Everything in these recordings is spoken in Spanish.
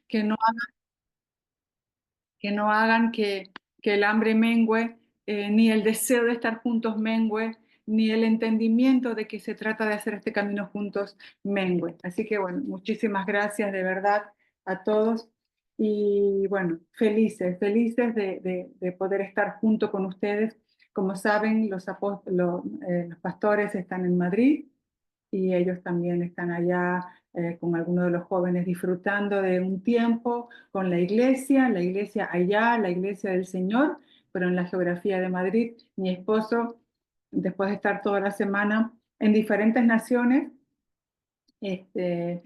que no no hagan que el hambre mengüe, ni el deseo de estar juntos mengüe, ni el entendimiento de que se trata de hacer este camino juntos mengüe. Así que bueno, muchísimas gracias de verdad a todos y bueno, felices de poder estar junto con ustedes. Como saben, los pastores están en Madrid y ellos también están allá con algunos de los jóvenes disfrutando de un tiempo con la iglesia allá, la iglesia del Señor, pero en la geografía de Madrid. Mi esposo, después de estar toda la semana en diferentes naciones, este,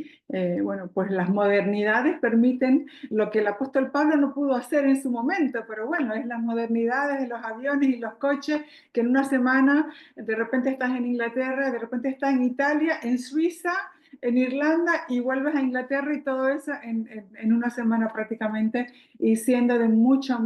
bueno, pues las modernidades permiten lo que el apóstol Pablo no pudo hacer en su momento, pero bueno, es las modernidades de los aviones y los coches que en una semana de repente estás en Inglaterra, de repente estás en Italia, en Suiza, en Irlanda y vuelves a Inglaterra y todo eso en una semana prácticamente y siendo de mucha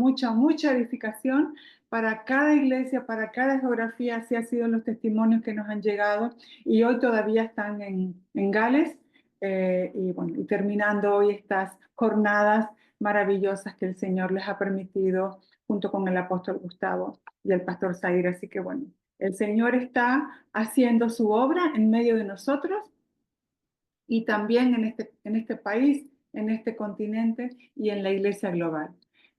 edificación para cada iglesia, para cada geografía, así han sido los testimonios que nos han llegado y hoy todavía están en Gales y bueno, y terminando hoy estas jornadas maravillosas que el Señor les ha permitido junto con el apóstol Gustavo y el pastor Zaire. Así que bueno, el Señor está haciendo su obra en medio de nosotros y también en este país, en este continente y en la iglesia global.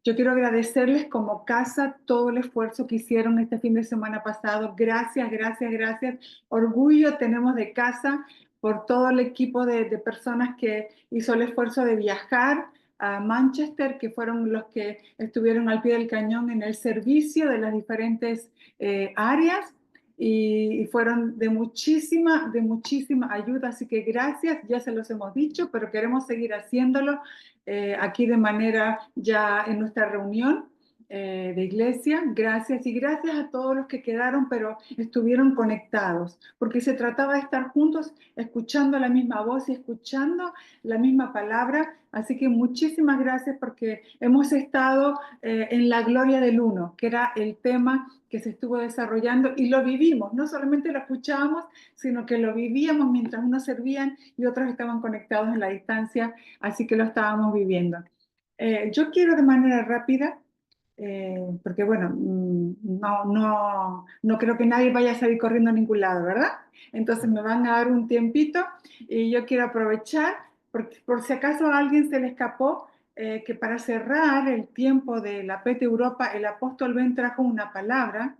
Yo quiero agradecerles como casa todo el esfuerzo que hicieron este fin de semana pasado. Gracias. Orgullo tenemos de casa por todo el equipo de personas que hizo el esfuerzo de viajar a Manchester, que fueron los que estuvieron al pie del cañón en el servicio de las diferentes áreas y fueron de muchísima ayuda, así que gracias, ya se los hemos dicho, pero queremos seguir haciéndolo aquí de manera ya en nuestra reunión de iglesia. Gracias y gracias a todos los que quedaron, pero estuvieron conectados, porque se trataba de estar juntos, escuchando la misma voz y escuchando la misma palabra. Así que muchísimas gracias porque hemos estado en la gloria del uno, que era el tema que se estuvo desarrollando y lo vivimos, no solamente lo escuchábamos, sino que lo vivíamos mientras unos servían y otros estaban conectados en la distancia, así que lo estábamos viviendo. Yo quiero de manera rápida, porque bueno, no creo que nadie vaya a salir corriendo a ningún lado, ¿verdad? Entonces me van a dar un tiempito y yo quiero aprovechar, por si acaso a alguien se le escapó, que para cerrar el tiempo de la PT Europa, el apóstol Ben trajo una palabra.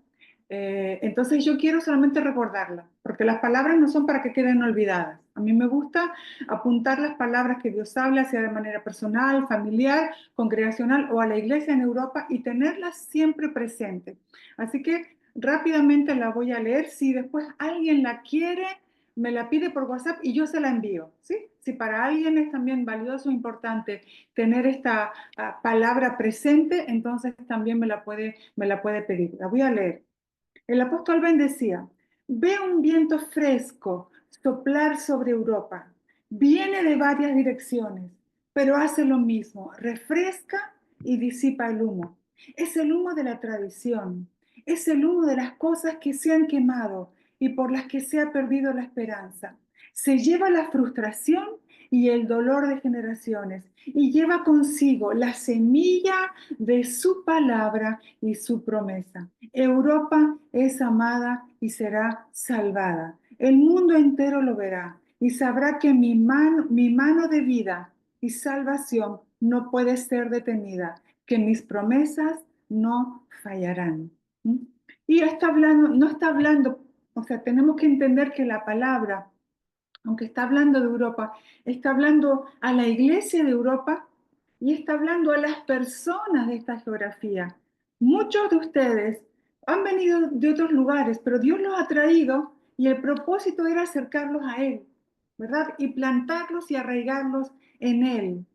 Entonces yo quiero solamente recordarla, porque las palabras no son para que queden olvidadas. A mí me gusta apuntar las palabras que Dios habla, sea de manera personal, familiar, congregacional o a la iglesia en Europa y tenerlas siempre presentes. Así que rápidamente la voy a leer. Si después alguien la quiere, me la pide por WhatsApp y yo se la envío, ¿sí? Si para alguien es también valioso e importante tener esta palabra presente, entonces también me la puede pedir. La voy a leer. El apóstol Ben decía, ve un viento fresco soplar sobre Europa. Viene de varias direcciones, pero hace lo mismo, refresca y disipa el humo. Es el humo de la tradición, es el humo de las cosas que se han quemado y por las que se ha perdido la esperanza. Se lleva la frustración y el dolor de generaciones y lleva consigo la semilla de su palabra y su promesa. Europa es amada y será salvada. El mundo entero lo verá y sabrá que mi mano de vida y salvación no puede ser detenida, que mis promesas no fallarán. ¿Mm? Y está hablando, no está hablando, o sea, tenemos que entender que la palabra, aunque está hablando de Europa, está hablando a la iglesia de Europa y está hablando a las personas de esta geografía. Muchos de ustedes han venido de otros lugares, pero Dios los ha traído y el propósito era acercarlos a Él, ¿verdad? Y plantarlos y arraigarlos en Él.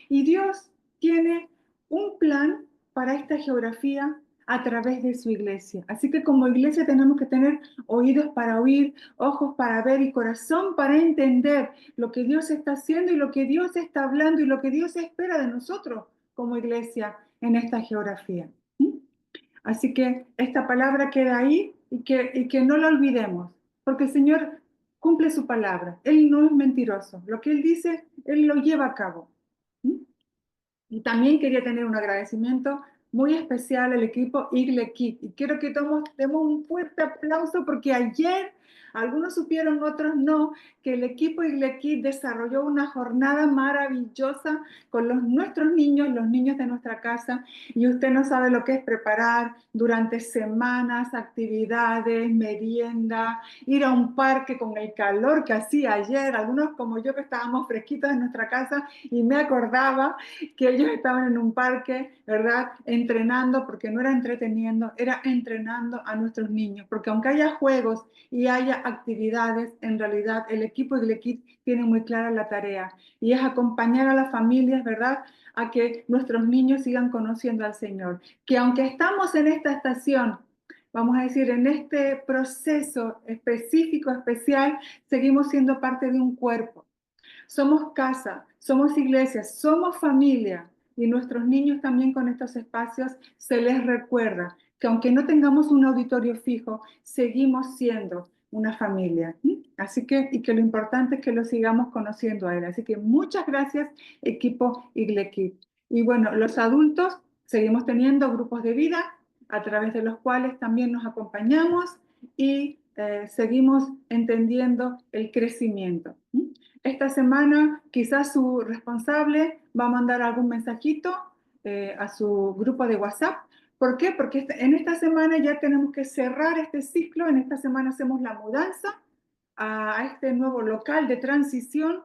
Y Dios tiene un plan para esta geografía a través de su iglesia. Así que como iglesia tenemos que tener oídos para oír, ojos para ver y corazón para entender lo que Dios está haciendo y lo que Dios está hablando y lo que Dios espera de nosotros como iglesia en esta geografía. Así que esta palabra queda ahí y que no la olvidemos, porque el Señor cumple su palabra. Él no es mentiroso. Lo que Él dice, Él lo lleva a cabo. Y también quería tener un agradecimiento muy especial al equipo Igle Kit. Y quiero que todos demos un fuerte aplauso porque ayer, algunos supieron, otros no, que el equipo Igle Kit desarrolló una jornada maravillosa con nuestros niños, los niños de nuestra casa. Y usted no sabe lo que es preparar durante semanas, actividades, merienda, ir a un parque con el calor que hacía ayer. Algunos como yo que estábamos fresquitos en nuestra casa y me acordaba que ellos estaban en un parque, ¿verdad? Entrenando, porque no era entreteniendo, era entrenando a nuestros niños, porque aunque haya juegos y haya actividades, en realidad el equipo de Iglekit tiene muy clara la tarea y es acompañar a las familias, ¿verdad? A que nuestros niños sigan conociendo al Señor. Que aunque estamos en esta estación, vamos a decir, en este proceso específico, especial, seguimos siendo parte de un cuerpo. Somos casa, somos iglesia, somos familia y nuestros niños también con estos espacios se les recuerda que aunque no tengamos un auditorio fijo, seguimos siendo una familia. Así que, y que lo importante es que lo sigamos conociendo a él. Así que muchas gracias, equipo Iglekit. Y bueno, los adultos seguimos teniendo grupos de vida a través de los cuales también nos acompañamos y seguimos entendiendo el crecimiento. Esta semana quizás su responsable va a mandar algún mensajito a su grupo de WhatsApp. ¿Por qué? Porque en esta semana ya tenemos que cerrar este ciclo. En esta semana hacemos la mudanza a este nuevo local de transición,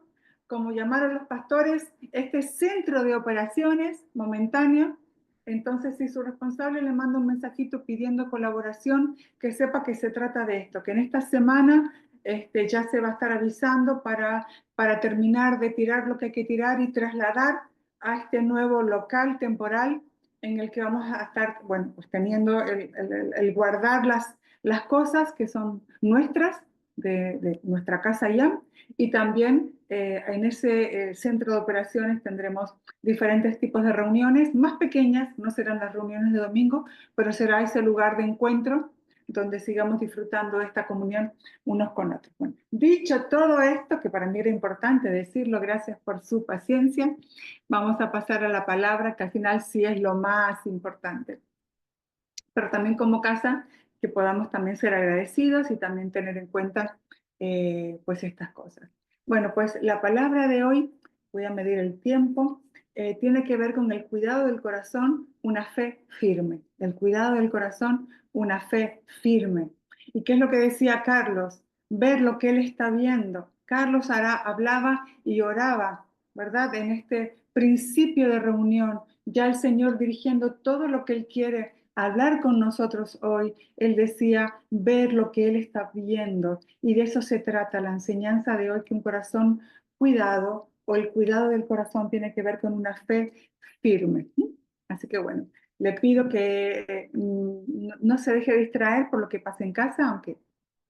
como llamaron los pastores, este centro de operaciones momentáneo. Entonces, si su responsable le manda un mensajito pidiendo colaboración, que sepa que se trata de esto, que en esta semana ya se va a estar avisando para terminar de tirar lo que hay que tirar y trasladar a este nuevo local temporal en el que vamos a estar, bueno, pues teniendo el guardar las cosas que son nuestras, de nuestra casa ya, y también en ese centro de operaciones tendremos diferentes tipos de reuniones, más pequeñas, no serán las reuniones de domingo, pero será ese lugar de encuentro donde sigamos disfrutando de esta comunión unos con otros. Bueno, dicho todo esto, que para mí era importante decirlo, gracias por su paciencia, vamos a pasar a la palabra, que al final sí es lo más importante. Pero también como casa, que podamos también ser agradecidos y también tener en cuenta pues estas cosas. Bueno, pues la palabra de hoy, voy a medir el tiempo, tiene que ver con el cuidado del corazón, una fe firme. El cuidado del corazón, una fe firme. ¿Y qué es lo que decía Carlos? Ver lo que él está viendo. Carlos hablaba y oraba, ¿verdad? En este principio de reunión, ya el Señor dirigiendo todo lo que Él quiere hablar con nosotros hoy. Él decía ver lo que Él está viendo y de eso se trata la enseñanza de hoy, que un corazón cuidado o el cuidado del corazón tiene que ver con una fe firme. Así que bueno, le pido que no se deje distraer por lo que pasa en casa, aunque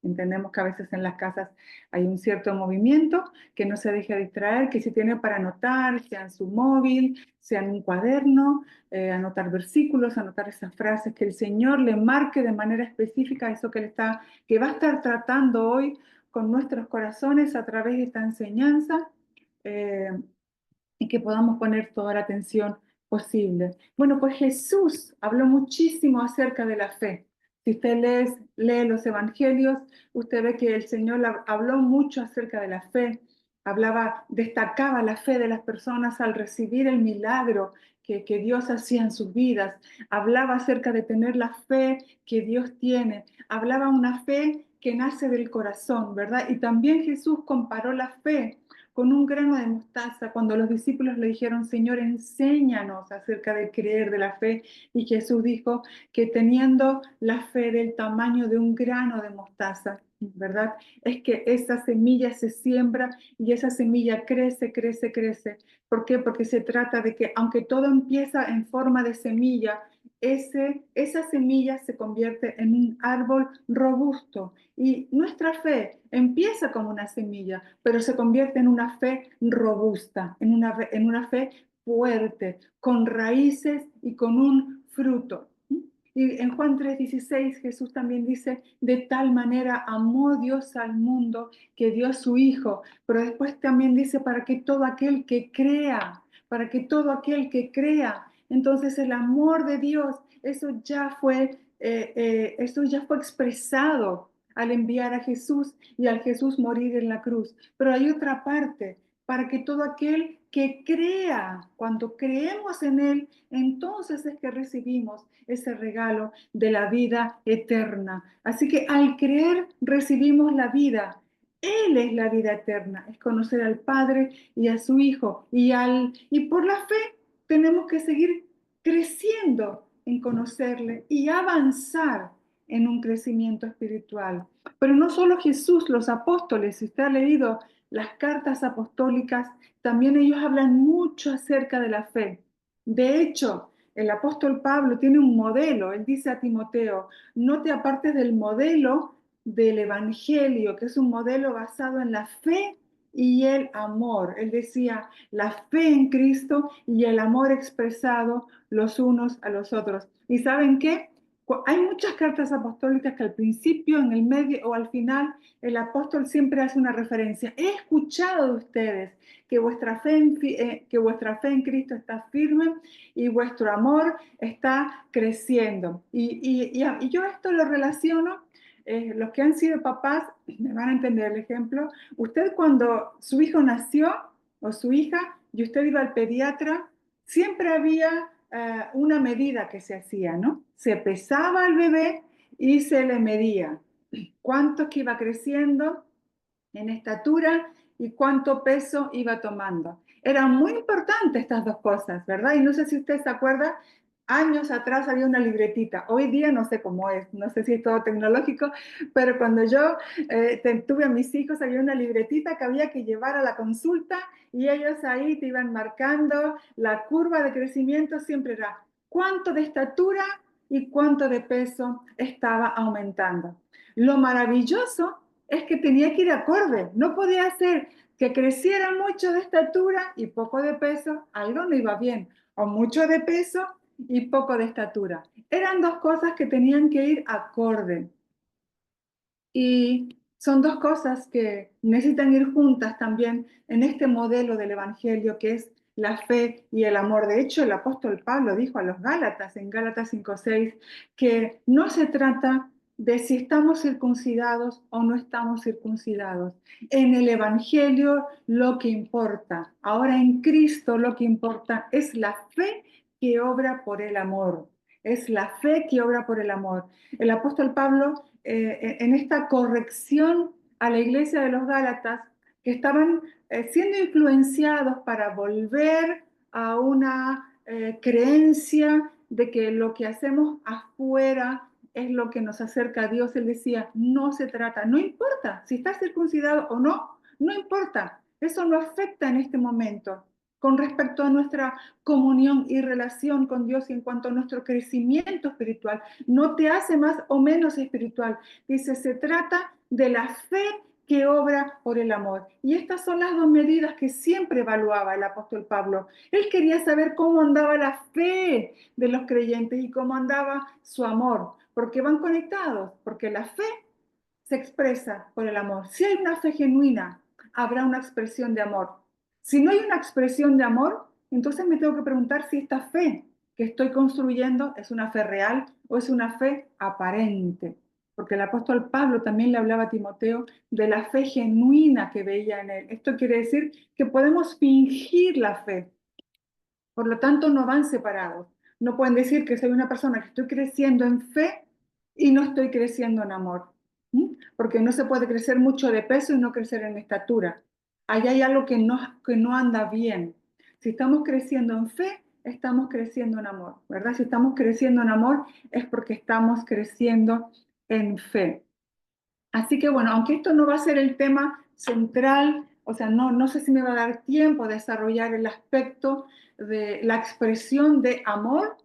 entendemos que a veces en las casas hay un cierto movimiento, que no se deje distraer, que si tiene para anotar, sea en su móvil, sea en un cuaderno, anotar versículos, anotar esas frases, que el Señor le marque de manera específica eso que va a estar tratando hoy con nuestros corazones a través de esta enseñanza. eh, y que podamos poner toda la atención posible. Bueno, pues Jesús habló muchísimo acerca de la fe. Si usted lee los evangelios, usted ve que el Señor habló mucho acerca de la fe, destacaba la fe de las personas al recibir el milagro que Dios hacía en sus vidas, hablaba acerca de tener la fe que Dios tiene, hablaba una fe que nace del corazón, ¿verdad? Y también Jesús comparó la fe con un grano de mostaza, cuando los discípulos le dijeron, Señor, enséñanos acerca del creer, de la fe, y Jesús dijo que teniendo la fe del tamaño de un grano de mostaza, ¿verdad? Es que esa semilla se siembra y esa semilla crece, crece, crece. ¿Por qué? Porque se trata de que aunque todo empieza en forma de semilla, esa semilla se convierte en un árbol robusto y nuestra fe empieza como una semilla, pero se convierte en una fe robusta, en una fe fuerte, con raíces y con un fruto. Y en Juan 3:16 Jesús también dice, de tal manera amó Dios al mundo que dio a su Hijo, pero después también dice para que todo aquel que crea, para que todo aquel que crea, entonces el amor de Dios, eso ya fue expresado al enviar a Jesús y al Jesús morir en la cruz. Pero hay otra parte, para que todo aquel que crea, cuando creemos en Él, entonces es que recibimos ese regalo de la vida eterna. Así que al creer recibimos la vida. Él es la vida eterna, es conocer al Padre y a su Hijo. Y por la fe tenemos que seguir creciendo en conocerle y avanzar en un crecimiento espiritual. Pero no solo Jesús, los apóstoles, si usted ha leído las cartas apostólicas, también ellos hablan mucho acerca de la fe. De hecho, el apóstol Pablo tiene un modelo. Él dice a Timoteo, no te apartes del modelo del Evangelio, que es un modelo basado en la fe y el amor. Él decía, la fe en Cristo y el amor expresado los unos a los otros. ¿Y saben qué? Hay muchas cartas apostólicas que al principio, en el medio o al final, el apóstol siempre hace una referencia. He escuchado de ustedes que que vuestra fe en Cristo está firme y vuestro amor está creciendo. Y yo esto lo relaciono, los que han sido papás me van a entender el ejemplo. Usted cuando su hijo nació o su hija y usted iba al pediatra, siempre había una medida que se hacía, ¿no? Se pesaba al bebé y se le medía cuánto que iba creciendo en estatura y cuánto peso iba tomando. Eran muy importantes estas dos cosas, ¿verdad? Y no sé si usted se acuerda, años atrás había una libretita. Hoy día no sé cómo es, no sé si es todo tecnológico, pero cuando yo tuve a mis hijos había una libretita que había que llevar a la consulta y ellos ahí te iban marcando la curva de crecimiento, siempre era cuánto de estatura y cuánto de peso estaba aumentando. Lo maravilloso es que tenía que ir acorde, no podía ser que creciera mucho de estatura y poco de peso, algo no iba bien, o mucho de peso y poco de estatura. Eran dos cosas que tenían que ir acorde. Y son dos cosas que necesitan ir juntas también en este modelo del Evangelio que es la fe y el amor. De hecho, el apóstol Pablo dijo a los Gálatas, en Gálatas 5:6, que no se trata de si estamos circuncidados o no estamos circuncidados. En el Evangelio lo que importa, ahora en Cristo lo que importa es la fe que obra por el amor. Es la fe que obra por el amor. El apóstol Pablo, en esta corrección a la iglesia de los Gálatas, que estaban siendo influenciados para volver a una creencia de que lo que hacemos afuera es lo que nos acerca a Dios. Él decía, no se trata, no importa si estás circuncidado o no, no importa, eso no afecta en este momento con respecto a nuestra comunión y relación con Dios y en cuanto a nuestro crecimiento espiritual. No te hace más o menos espiritual. Dice, se trata de la fe que obra por el amor. Y estas son las dos medidas que siempre evaluaba el apóstol Pablo. Él quería saber cómo andaba la fe de los creyentes y cómo andaba su amor, porque van conectados, porque la fe se expresa por el amor. Si hay una fe genuina, habrá una expresión de amor. Si no hay una expresión de amor, entonces me tengo que preguntar si esta fe que estoy construyendo es una fe real o es una fe aparente. Porque el apóstol Pablo también le hablaba a Timoteo de la fe genuina que veía en él. Esto quiere decir que podemos fingir la fe. Por lo tanto, no van separados. No pueden decir que soy una persona que estoy creciendo en fe y no estoy creciendo en amor. ¿Mm? Porque no se puede crecer mucho de peso y no crecer en estatura. Ahí hay algo que no anda bien. Si estamos creciendo en fe, estamos creciendo en amor, ¿verdad? Si estamos creciendo en amor es porque estamos creciendo en fe. Así que bueno, aunque esto no va a ser el tema central, o sea, no sé si me va a dar tiempo de desarrollar el aspecto de la expresión de amor,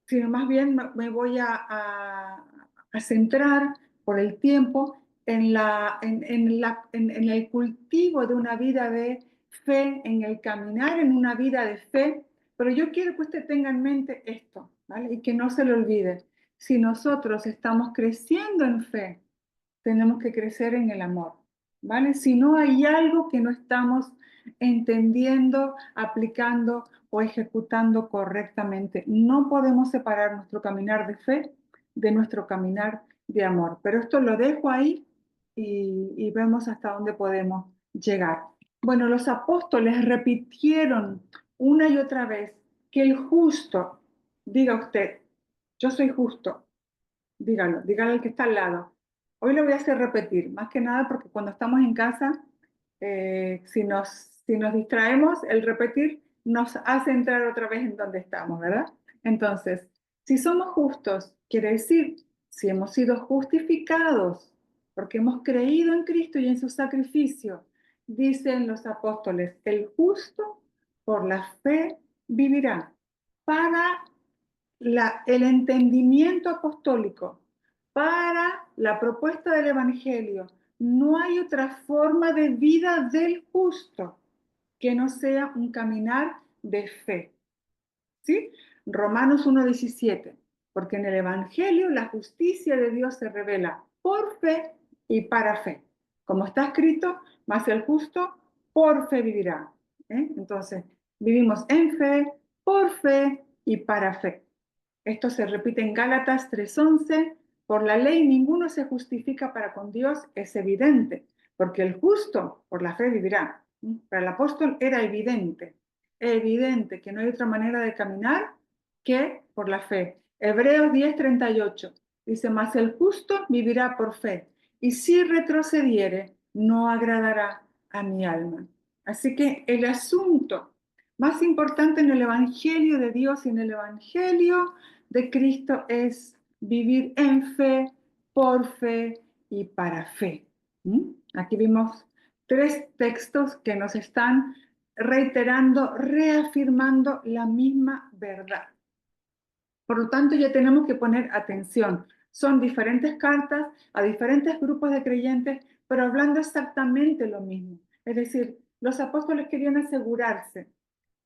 sino más bien me voy a centrar por el tiempo en el cultivo de una vida de fe, en el caminar en una vida de fe, pero yo quiero que usted tenga en mente esto, ¿vale? Y que no se lo olvide. Si nosotros estamos creciendo en fe, tenemos que crecer en el amor. ¿vale? Si no hay algo que no estamos entendiendo, aplicando o ejecutando correctamente. No podemos separar nuestro caminar de fe de nuestro caminar de amor. Pero esto lo dejo ahí y vemos hasta dónde podemos llegar. Bueno, los apóstoles repitieron una y otra vez que el justo, diga usted, yo soy justo, dígalo, dígalo al que está al lado. Hoy lo voy a hacer repetir, más que nada porque cuando estamos en casa, si nos distraemos, el repetir nos hace entrar otra vez en donde estamos, ¿verdad? Entonces, si somos justos, quiere decir, si hemos sido justificados, porque hemos creído en Cristo y en su sacrificio, dicen los apóstoles, el justo por la fe vivirá. Para el entendimiento apostólico, para la propuesta del Evangelio, no hay otra forma de vida del justo que no sea un caminar de fe. ¿Sí? Romanos 1:17, porque en el Evangelio la justicia de Dios se revela por fe y para fe. Como está escrito, mas el justo por fe vivirá. Entonces, vivimos en fe, por fe y para fe. Esto se repite en Gálatas 3:11. Por la ley ninguno se justifica para con Dios, es evidente, porque el justo por la fe vivirá. Para el apóstol era evidente que no hay otra manera de caminar que por la fe. Hebreos 10:38 dice, mas el justo vivirá por fe, y si retrocediere, no agradará a mi alma. Así que el asunto más importante en el Evangelio de Dios y en el Evangelio de Cristo es vivir en fe, por fe y para fe. Aquí vimos 3 textos que nos están reiterando, reafirmando la misma verdad. Por lo tanto, ya tenemos que poner atención. Son diferentes cartas a diferentes grupos de creyentes, pero hablando exactamente lo mismo. Es decir, los apóstoles querían asegurarse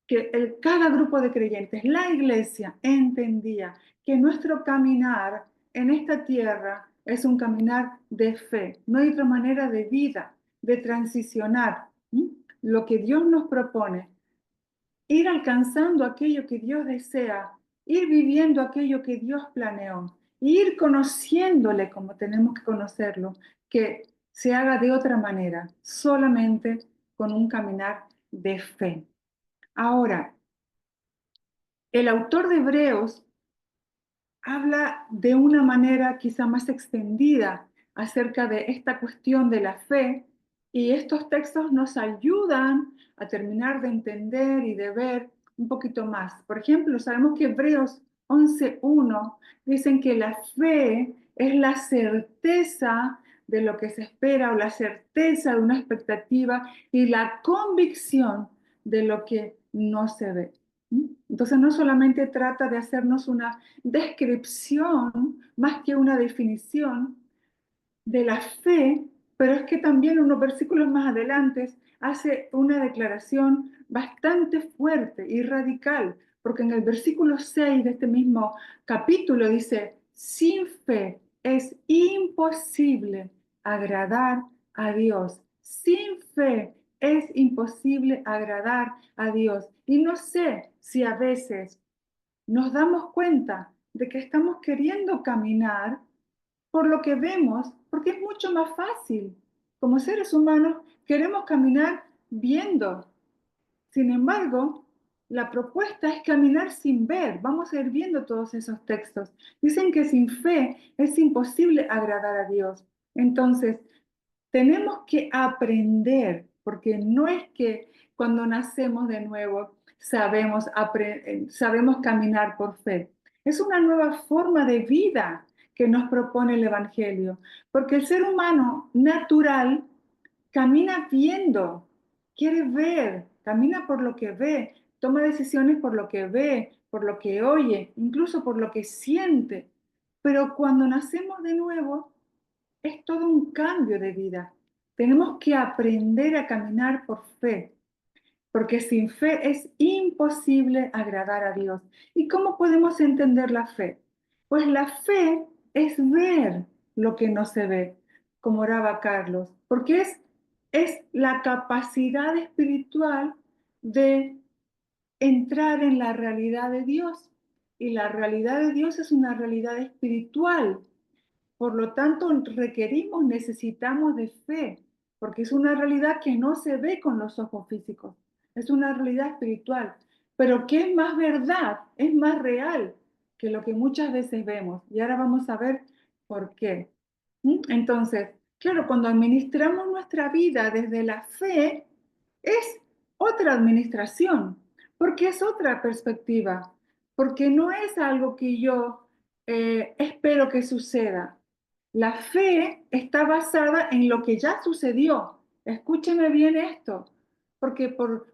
que cada grupo de creyentes, la iglesia, entendía que nuestro caminar en esta tierra es un caminar de fe. No hay otra manera de vida, de transicionar. Lo que Dios nos propone, ir alcanzando aquello que Dios desea, ir viviendo aquello que Dios planeó, ir conociéndole como tenemos que conocerlo, que se haga de otra manera, solamente con un caminar de fe. Ahora, el autor de Hebreos habla de una manera quizá más extendida acerca de esta cuestión de la fe, y estos textos nos ayudan a terminar de entender y de ver un poquito más. Por ejemplo, sabemos que Hebreos 11:1 dicen que la fe es la certeza de lo que se espera o la certeza de una expectativa y la convicción de lo que no se ve. Entonces no solamente trata de hacernos una descripción más que una definición de la fe, pero es que también unos versículos más adelante hace una declaración bastante fuerte y radical, porque en el versículo 6 de este mismo capítulo dice, sin fe es imposible agradar a Dios. Sin fe es imposible agradar a Dios. Y no sé si a veces nos damos cuenta de que estamos queriendo caminar por lo que vemos, porque es mucho más fácil. Como seres humanos queremos caminar viendo. Sin embargo, la propuesta es caminar sin ver. Vamos a ir viendo todos esos textos. Dicen que sin fe es imposible agradar a Dios. Entonces, tenemos que aprender, porque no es que cuando nacemos de nuevo sabemos caminar por fe. Es una nueva forma de vida que nos propone el Evangelio, porque el ser humano natural camina viendo, quiere ver, camina por lo que ve, toma decisiones por lo que ve, por lo que oye, incluso por lo que siente. Pero cuando nacemos de nuevo, es todo un cambio de vida. Tenemos que aprender a caminar por fe, porque sin fe es imposible agradar a Dios. ¿Y cómo podemos entender la fe? Pues la fe es ver lo que no se ve, como oraba Carlos, porque es es la capacidad espiritual de entrar en la realidad de Dios. Y la realidad de Dios es una realidad espiritual. Por lo tanto, requerimos, necesitamos de fe, porque es una realidad que no se ve con los ojos físicos, es una realidad espiritual, pero que es más verdad, es más real que lo que muchas veces vemos. Y ahora vamos a ver por qué. Entonces, claro, cuando administramos nuestra vida desde la fe, es otra administración, porque es otra perspectiva, porque no es algo que yo espero que suceda. La fe está basada en lo que ya sucedió. Escúcheme bien esto, porque por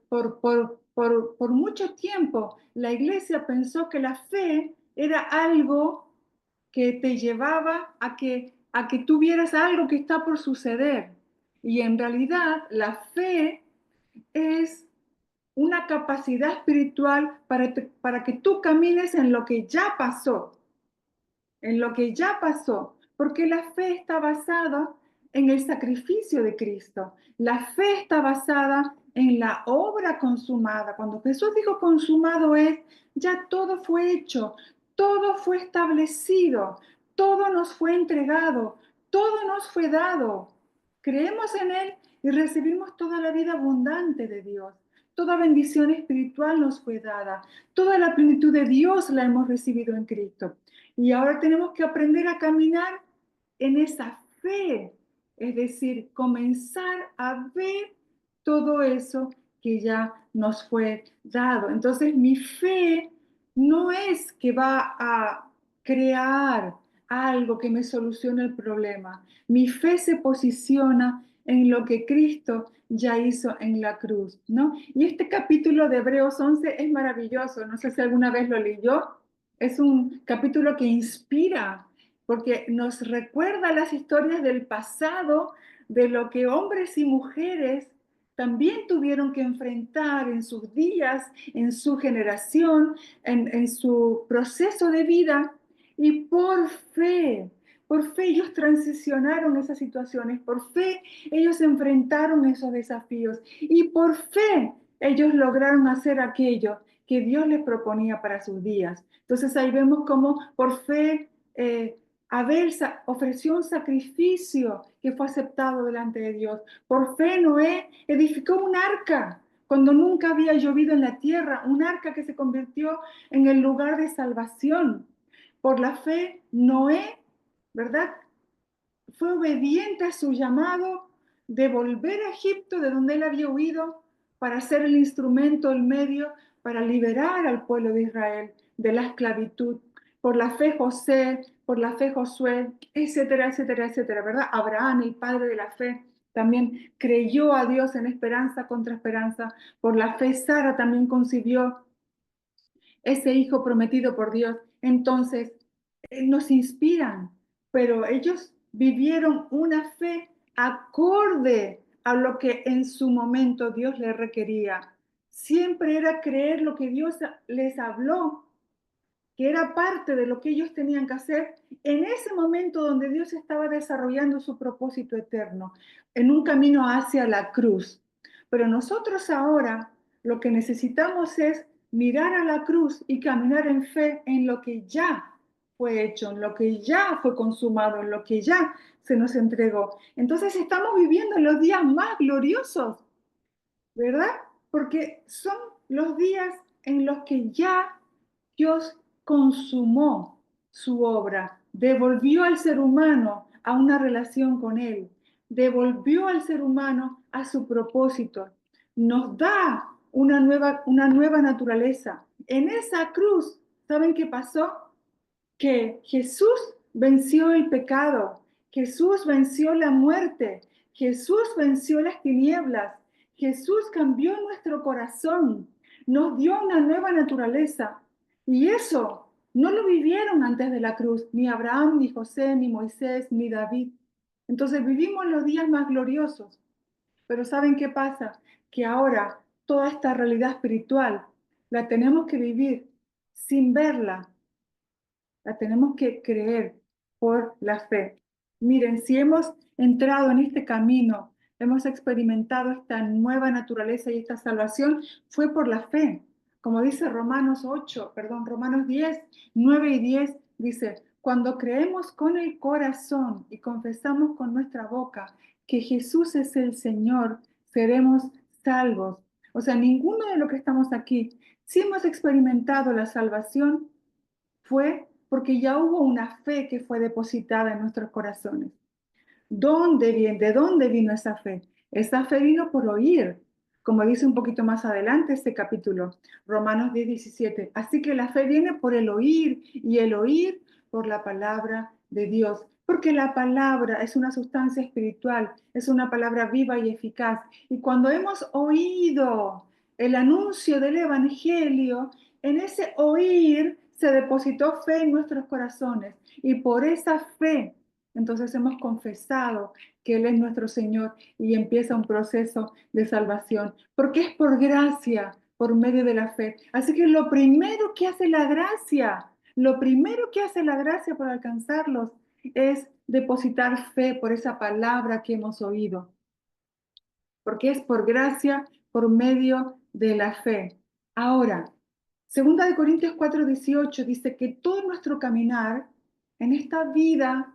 mucho tiempo la iglesia pensó que la fe era algo que te llevaba a que tuvieras algo que está por suceder. Y en realidad la fe es una capacidad espiritual para que tú camines en lo que ya pasó, en lo que ya pasó, porque la fe está basada en el sacrificio de Cristo. La fe está basada en la obra consumada. Cuando Jesús dijo consumado es, ya todo fue hecho, todo fue establecido, todo nos fue entregado, todo nos fue dado. Creemos en Él y recibimos toda la vida abundante de Dios. Toda bendición espiritual nos fue dada. Toda la plenitud de Dios la hemos recibido en Cristo. Y ahora tenemos que aprender a caminar en esa fe, es decir, comenzar a ver todo eso que ya nos fue dado. Entonces, mi fe no es que va a crear algo que me solucione el problema. Mi fe se posiciona en lo que Cristo ya hizo en la cruz, ¿no? Y este capítulo de Hebreos 11 es maravilloso. No sé si alguna vez lo leyó. Es un capítulo que inspira porque nos recuerda las historias del pasado, de lo que hombres y mujeres también tuvieron que enfrentar en sus días, en su generación, en su proceso de vida. Y por fe ellos transicionaron esas situaciones, por fe ellos enfrentaron esos desafíos y por fe ellos lograron hacer aquello que Dios les proponía para sus días. Entonces ahí vemos cómo por fe Abel ofreció un sacrificio que fue aceptado delante de Dios. Por fe Noé edificó un arca cuando nunca había llovido en la tierra, un arca que se convirtió en el lugar de salvación. Por la fe Noé, ¿verdad? Fue obediente a su llamado de volver a Egipto, de donde él había huido, para ser el instrumento, el medio para liberar al pueblo de Israel de la esclavitud. Por la fe José, por la fe Josué, etcétera, etcétera, etcétera, ¿verdad? Abraham, el padre de la fe, también creyó a Dios en esperanza contra esperanza. Por la fe Sara también concibió ese hijo prometido por Dios. Entonces, nos inspiran, pero ellos vivieron una fe acorde a lo que en su momento Dios les requería. Siempre era creer lo que Dios les habló, que era parte de lo que ellos tenían que hacer en ese momento donde Dios estaba desarrollando su propósito eterno, en un camino hacia la cruz. Pero nosotros ahora lo que necesitamos es mirar a la cruz y caminar en fe en lo que ya fue hecho, en lo que ya fue consumado, en lo que ya se nos entregó. Entonces estamos viviendo los días más gloriosos, ¿verdad? Porque son los días en los que ya Dios consumó su obra, devolvió al ser humano a una relación con Él, devolvió al ser humano a su propósito, nos da una nueva naturaleza. En esa cruz, ¿saben qué pasó? Que Jesús venció el pecado, Jesús venció la muerte, Jesús venció las tinieblas, Jesús cambió nuestro corazón, nos dio una nueva naturaleza. Y eso no lo vivieron antes de la cruz, ni Abraham, ni José, ni Moisés, ni David. Entonces vivimos los días más gloriosos. Pero ¿saben qué pasa? Que ahora toda esta realidad espiritual la tenemos que vivir sin verla, la tenemos que creer por la fe. Miren, si hemos entrado en este camino hemos experimentado esta nueva naturaleza y esta salvación, fue por la fe. Como dice Romanos 10, 9 y 10, dice, cuando creemos con el corazón y confesamos con nuestra boca que Jesús es el Señor, seremos salvos. O sea, ninguno de los que estamos aquí, si hemos experimentado la salvación, fue porque ya hubo una fe que fue depositada en nuestros corazones. ¿De dónde vino esa fe? Esa fe vino por oír, como dice un poquito más adelante este capítulo, Romanos 10, 17. Así que la fe viene por el oír y el oír por la palabra de Dios. Porque la palabra es una sustancia espiritual, es una palabra viva y eficaz. Y cuando hemos oído el anuncio del Evangelio, en ese oír se depositó fe en nuestros corazones. Y por esa fe, entonces hemos confesado que Él es nuestro Señor y empieza un proceso de salvación, porque es por gracia, por medio de la fe. Así que lo primero que hace la gracia, lo primero que hace la gracia para alcanzarlos es depositar fe por esa palabra que hemos oído, porque es por gracia, por medio de la fe. Ahora, 2 Corintios 4:18 dice que todo nuestro caminar en esta vida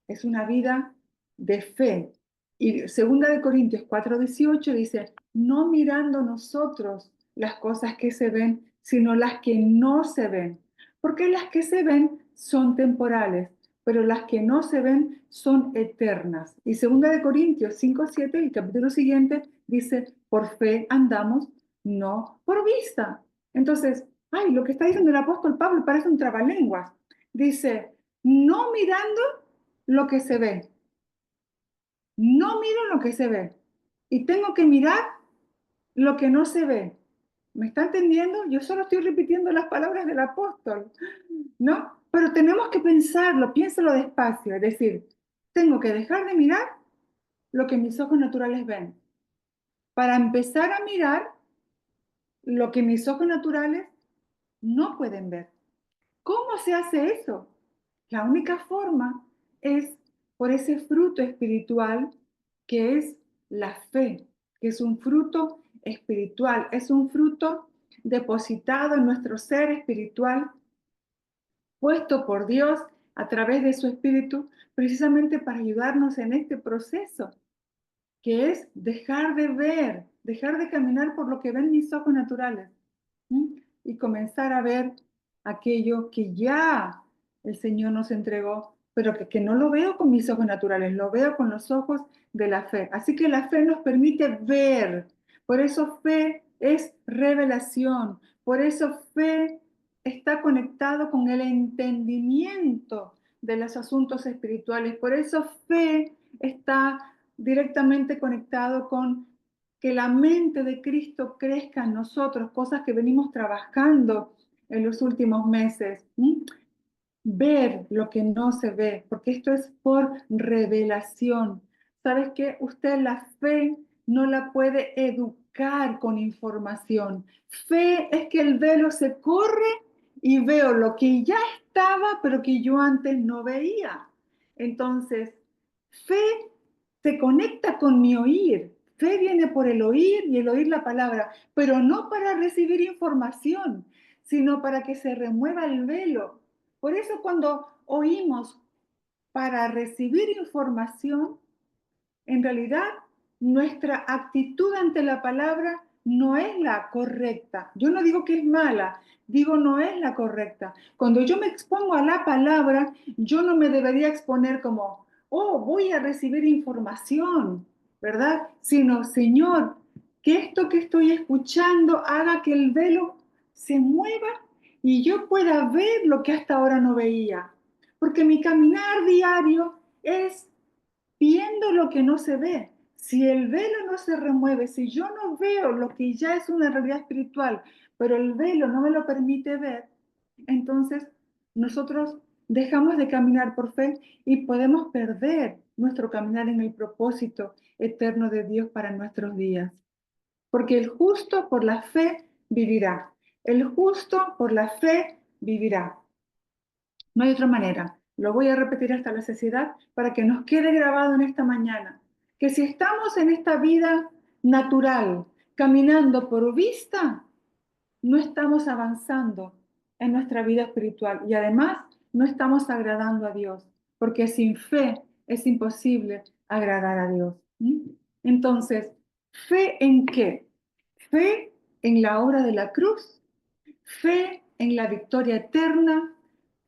es una vida de fe. Y 2 Corintios 4:18 dice, no mirando nosotros las cosas que se ven, sino las que no se ven. Porque las que se ven son temporales, pero las que no se ven son eternas. Y 2 Corintios 5:7, el capítulo siguiente, dice, por fe andamos, no por vista. Entonces, ay, lo que está diciendo el apóstol Pablo parece un trabalenguas. Dice, no mirando lo que se ve. No miro lo que se ve. Y tengo que mirar lo que no se ve. ¿Me está entendiendo? Yo solo estoy repitiendo las palabras del apóstol, ¿no? Pero tenemos que pensarlo, piénsalo despacio. Es decir, tengo que dejar de mirar lo que mis ojos naturales ven para empezar a mirar lo que mis ojos naturales no pueden ver. ¿Cómo se hace eso? La única forma es por ese fruto espiritual que es la fe, que es un fruto espiritual, es un fruto depositado en nuestro ser espiritual, puesto por Dios a través de su espíritu, precisamente para ayudarnos en este proceso, que es dejar de ver, dejar de caminar por lo que ven mis ojos naturales, ¿m? Y comenzar a ver aquello que ya el Señor nos entregó, pero que no lo veo con mis ojos naturales, lo veo con los ojos de la fe. Así que la fe nos permite ver, por eso fe es revelación, por eso fe está conectado con el entendimiento de los asuntos espirituales, por eso fe está directamente conectado con que la mente de Cristo crezca en nosotros, cosas que venimos trabajando en los últimos meses. Ver lo que no se ve, porque esto es por revelación. ¿Sabes qué? Usted la fe no la puede educar con información. Fe es que el velo se corre y veo lo que ya estaba, pero que yo antes no veía. Entonces, fe se conecta con mi oír. Fe viene por el oír y el oír la palabra, pero no para recibir información, sino para que se remueva el velo. Por eso cuando oímos para recibir información, en realidad nuestra actitud ante la palabra no es la correcta. Yo no digo que es mala, digo no es la correcta. Cuando yo me expongo a la palabra, yo no me debería exponer como, oh, voy a recibir información, ¿verdad? Sino, Señor, que esto que estoy escuchando haga que el velo se mueva y yo pueda ver lo que hasta ahora no veía. Porque mi caminar diario es viendo lo que no se ve. Si el velo no se remueve, si yo no veo lo que ya es una realidad espiritual, pero el velo no me lo permite ver, entonces nosotros dejamos de caminar por fe y podemos perder nuestro caminar en el propósito eterno de Dios para nuestros días. Porque el justo por la fe vivirá. El justo por la fe vivirá. No hay otra manera. Lo voy a repetir hasta la saciedad para que nos quede grabado en esta mañana que si estamos en esta vida natural, caminando por vista, no estamos avanzando en nuestra vida espiritual y además no estamos agradando a Dios, porque sin fe es imposible agradar a Dios. ¿Mm? Entonces, ¿fe en qué? Fe en la obra de la cruz, fe en la victoria eterna,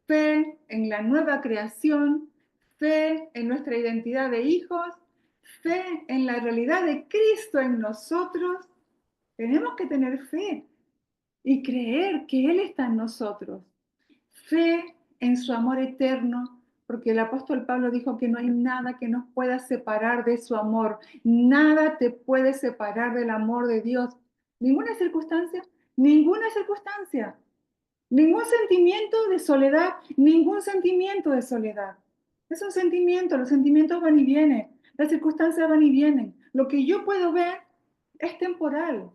fe en la nueva creación, fe en nuestra identidad de hijos, fe en la realidad de Cristo en nosotros. Tenemos que tener fe y creer que Él está en nosotros. Fe en su amor eterno, porque el apóstol Pablo dijo que no hay nada que nos pueda separar de su amor. Nada te puede separar del amor de Dios. Ninguna circunstancia, ninguna circunstancia. Ningún sentimiento de soledad, ningún sentimiento de soledad. Es un sentimiento, los sentimientos van y vienen, las circunstancias van y vienen. Lo que yo puedo ver es temporal.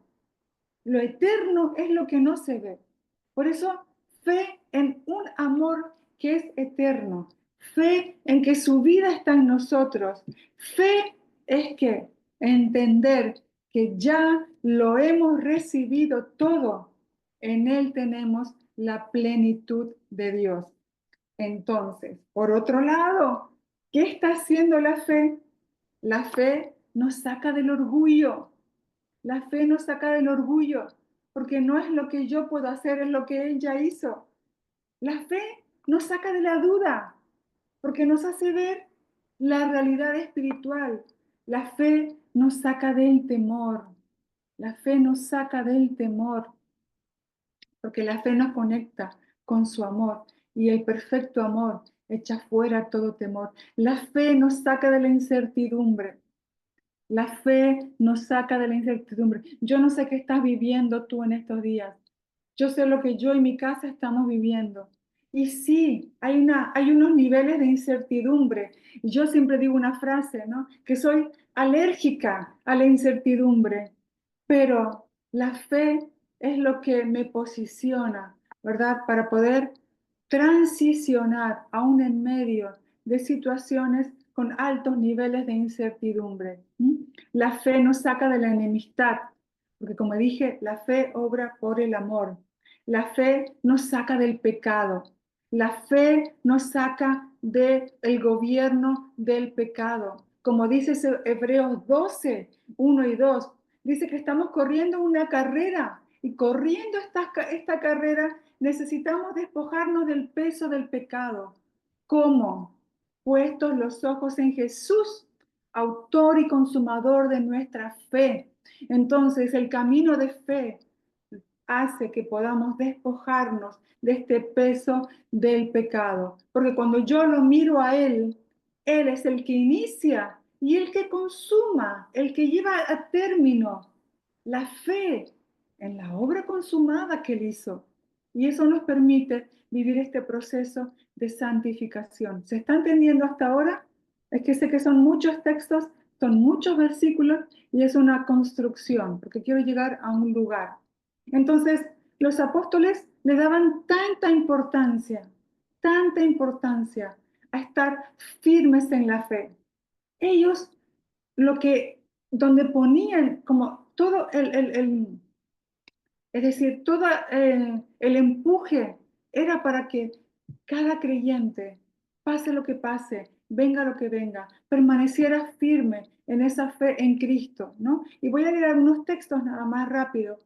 Lo eterno es lo que no se ve. Por eso, fe en un amor que es eterno. Fe en que su vida está en nosotros. Fe es que entender que ya lo hemos recibido todo. En Él tenemos la plenitud de Dios. Entonces, por otro lado, ¿qué está haciendo la fe? La fe nos saca del orgullo. La fe nos saca del orgullo, porque no es lo que yo puedo hacer, es lo que Él ya hizo. La fe nos saca de la duda, porque nos hace ver la realidad espiritual. La fe nos saca del temor. La fe nos saca del temor, porque la fe nos conecta con su amor y el perfecto amor echa fuera todo temor. La fe nos saca de la incertidumbre. La fe nos saca de la incertidumbre. Yo no sé qué estás viviendo tú en estos días. Yo sé lo que yo y mi casa estamos viviendo. Y sí, hay unos niveles de incertidumbre. Y yo siempre digo una frase, ¿no? Que soy alérgica a la incertidumbre. Pero la fe es lo que me posiciona, ¿verdad? Para poder transicionar aún en medio de situaciones con altos niveles de incertidumbre. ¿Mm? La fe nos saca de la enemistad, porque como dije, la fe obra por el amor. La fe nos saca del pecado. La fe nos saca del gobierno del pecado. Como dice Hebreos 12, 1 y 2, dice que estamos corriendo una carrera y corriendo esta carrera necesitamos despojarnos del peso del pecado. ¿Cómo? Puestos los ojos en Jesús, autor y consumador de nuestra fe. Entonces, el camino de fe hace que podamos despojarnos de este peso del pecado. Porque cuando yo lo miro a Él, Él es el que inicia y el que consuma, el que lleva a término la fe en la obra consumada que Él hizo. Y eso nos permite vivir este proceso de santificación. ¿Se está entendiendo hasta ahora? Es que sé que son muchos textos, son muchos versículos y es una construcción, porque quiero llegar a un lugar. Entonces, los apóstoles le daban tanta importancia a estar firmes en la fe. Ellos, donde ponían como todo es decir, todo el empuje era para que cada creyente, pase lo que pase, venga lo que venga, permaneciera firme en esa fe en Cristo, ¿no? Y voy a leer algunos textos nada más rápido.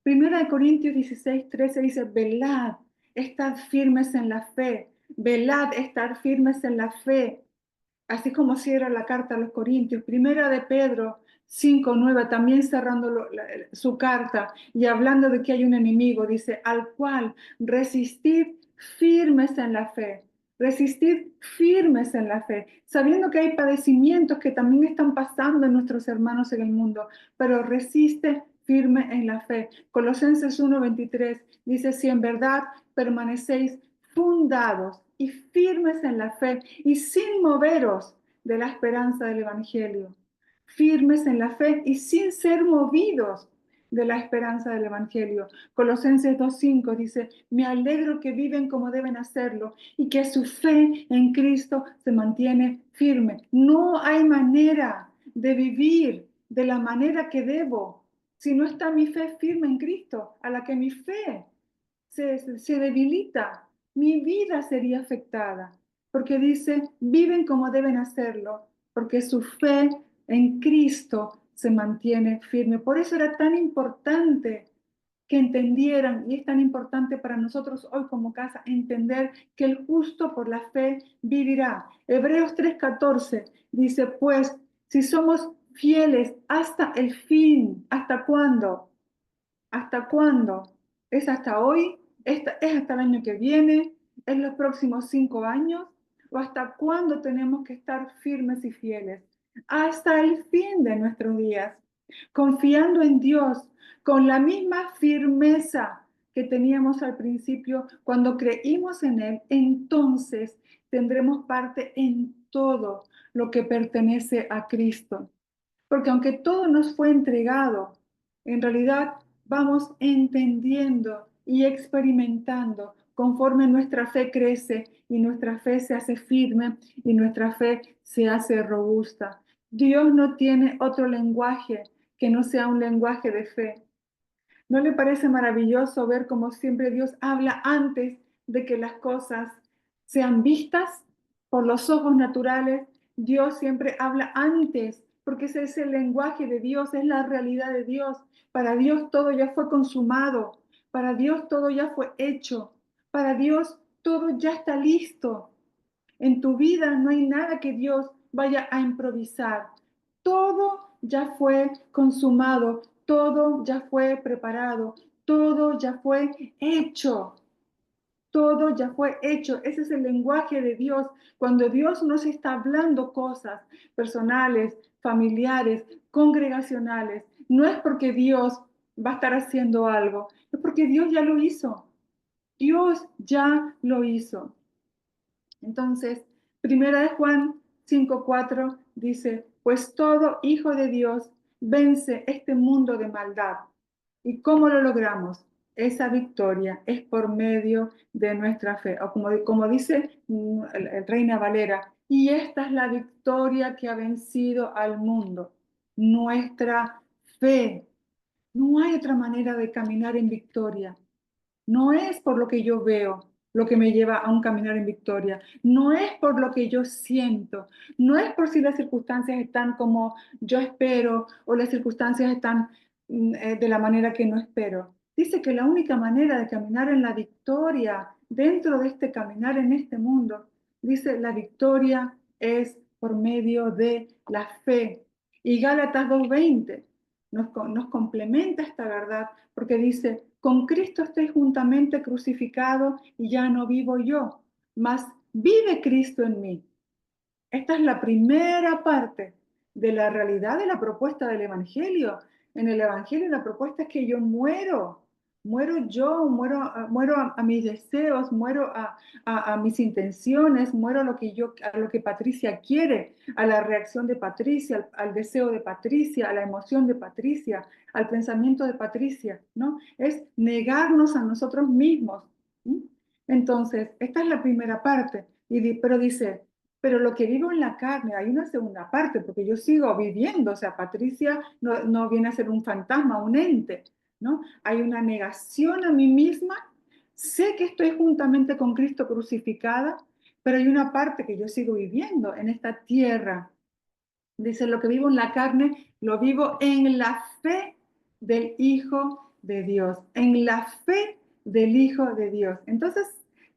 Primera de Corintios 16, 13 dice, velad, estad firmes en la fe, velad, estar firmes en la fe, así como cierra la carta a los Corintios. Primera de Pedro 5:9, también cerrando su carta y hablando de que hay un enemigo, dice, al cual resistid firmes en la fe. Resistid firmes en la fe, sabiendo que hay padecimientos que también están pasando en nuestros hermanos en el mundo, pero resiste firme en la fe. Colosenses 1:23 dice, si en verdad permanecéis fundados y firmes en la fe y sin moveros de la esperanza del Evangelio. Firmes en la fe y sin ser movidos de la esperanza del Evangelio. Colosenses 2:5 dice, me alegro que viven como deben hacerlo y que su fe en Cristo se mantiene firme. No hay manera de vivir de la manera que debo, si no está mi fe firme en Cristo, a la que mi fe se debilita, mi vida sería afectada, porque dice, viven como deben hacerlo, porque su fe en Cristo se mantiene firme. Por eso era tan importante que entendieran, y es tan importante para nosotros hoy como casa, entender que el justo por la fe vivirá. Hebreos 3:14 dice, pues, si somos fieles hasta el fin, ¿hasta cuándo? ¿Hasta cuándo? ¿Es hasta hoy? ¿Es hasta el año que viene? ¿Es los próximos 5 años? ¿O hasta cuándo tenemos que estar firmes y fieles? Hasta el fin de nuestros días, confiando en Dios con la misma firmeza que teníamos al principio cuando creímos en Él. Entonces tendremos parte en todo lo que pertenece a Cristo. Porque aunque todo nos fue entregado, en realidad vamos entendiendo y experimentando conforme nuestra fe crece y nuestra fe se hace firme y nuestra fe se hace robusta. Dios no tiene otro lenguaje que no sea un lenguaje de fe. ¿No le parece maravilloso ver cómo siempre Dios habla antes de que las cosas sean vistas por los ojos naturales? Dios siempre habla antes, porque ese es el lenguaje de Dios, es la realidad de Dios. Para Dios todo ya fue consumado, para Dios todo ya fue hecho, para Dios todo ya está listo. En tu vida no hay nada que Dios vaya a improvisar. Todo ya fue consumado, todo ya fue preparado, todo ya fue hecho. Todo ya fue hecho. Ese es el lenguaje de Dios. Cuando Dios nos está hablando cosas personales, familiares, congregacionales, no es porque Dios va a estar haciendo algo, es porque Dios ya lo hizo. Dios ya lo hizo. Entonces, primera de Juan 5:4 dice, pues todo hijo de Dios vence este mundo de maldad. ¿Y cómo lo logramos? Esa victoria es por medio de nuestra fe. O como dice el Reina Valera, y esta es la victoria que ha vencido al mundo, nuestra fe. No hay otra manera de caminar en victoria. No es por lo que yo veo lo que me lleva a un caminar en victoria. No es por lo que yo siento. No es por si las circunstancias están como yo espero o las circunstancias están de la manera que no espero. Dice que la única manera de caminar en la victoria dentro de este caminar en este mundo, dice la victoria es por medio de la fe. Y Gálatas 2:20 nos complementa esta verdad porque dice, con Cristo estoy juntamente crucificado y ya no vivo yo, mas vive Cristo en mí. Esta es la primera parte de la realidad de la propuesta del Evangelio. En el Evangelio la propuesta es que yo muero yo, muero a mis deseos, muero a mis intenciones, muero a lo que Patricia quiere, a la reacción de Patricia, al deseo de Patricia, a la emoción de Patricia, al pensamiento de Patricia, ¿no? Es negarnos a nosotros mismos. ¿Mm? Entonces, esta es la primera parte, pero dice, pero lo que vivo en la carne, hay una segunda parte, porque yo sigo viviendo, o sea, Patricia no viene a ser un fantasma, un ente, ¿no? Hay una negación a mí misma, sé que estoy juntamente con Cristo crucificada, pero hay una parte que yo sigo viviendo en esta tierra. Dice, lo que vivo en la carne, lo vivo en la fe del Hijo de Dios, en la fe del Hijo de Dios. Entonces,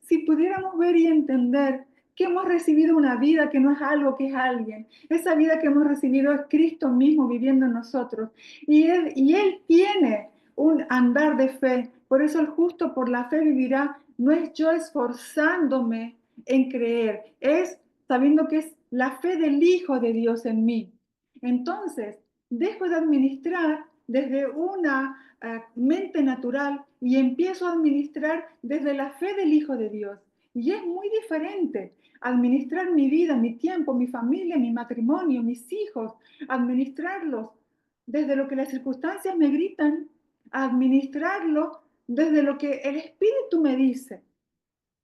si pudiéramos ver y entender que hemos recibido una vida que no es algo, que es alguien, esa vida que hemos recibido es Cristo mismo viviendo en nosotros. Y él tiene un andar de fe. Por eso el justo por la fe vivirá. No es yo esforzándome en creer, es sabiendo que es la fe del Hijo de Dios en mí. Entonces, dejo de administrar desde una mente natural y empiezo a administrar desde la fe del Hijo de Dios. Y es muy diferente administrar mi vida, mi tiempo, mi familia, mi matrimonio, mis hijos, administrarlos desde lo que las circunstancias me gritan, administrarlo desde lo que el Espíritu me dice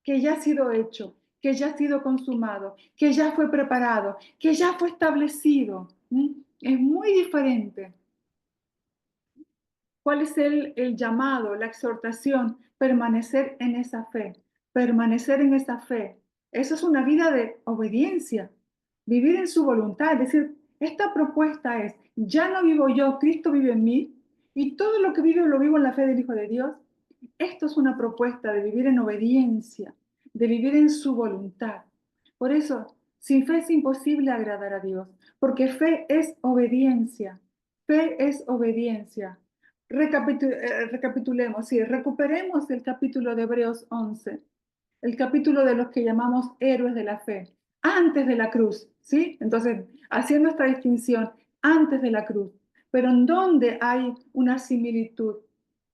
que ya ha sido hecho, que ya ha sido consumado, que ya fue preparado, que ya fue establecido. ¿Mm? Es muy diferente. ¿Cuál es el llamado, la exhortación? Permanecer en esa fe, permanecer en esa fe. Eso es una vida de obediencia, vivir en su voluntad. Es decir, esta propuesta es, ya no vivo yo, Cristo vive en mí, y todo lo que vivo lo vivo en la fe del Hijo de Dios. Esto es una propuesta de vivir en obediencia, de vivir en su voluntad. Por eso, sin fe es imposible agradar a Dios, porque fe es obediencia. Fe es obediencia. Recapitulemos, sí, recuperemos el capítulo de Hebreos 11, el capítulo de los que llamamos héroes de la fe, antes de la cruz, ¿sí? Entonces, haciendo esta distinción, antes de la cruz, pero en donde hay una similitud.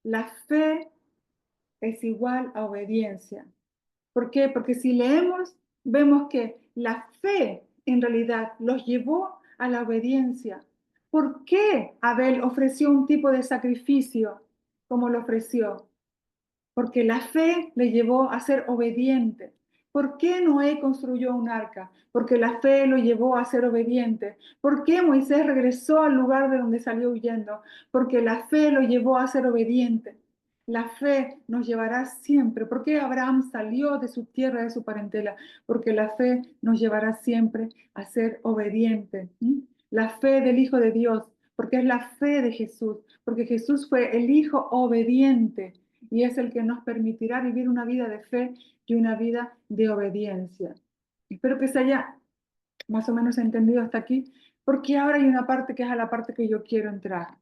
La fe es igual a obediencia. ¿Por qué? Porque si leemos, vemos que la fe en realidad los llevó a la obediencia. ¿Por qué Abel ofreció un tipo de sacrificio como lo ofreció? Porque la fe le llevó a ser obediente. ¿Por qué Noé construyó un arca? Porque la fe lo llevó a ser obediente. ¿Por qué Moisés regresó al lugar de donde salió huyendo? Porque la fe lo llevó a ser obediente. La fe nos llevará siempre. ¿Por qué Abraham salió de su tierra, de su parentela? Porque la fe nos llevará siempre a ser obediente. La fe del Hijo de Dios, porque es la fe de Jesús, porque Jesús fue el Hijo obediente y es el que nos permitirá vivir una vida de fe y una vida de obediencia. Espero que se haya más o menos entendido hasta aquí, porque ahora hay una parte que es a la parte que yo quiero entrar.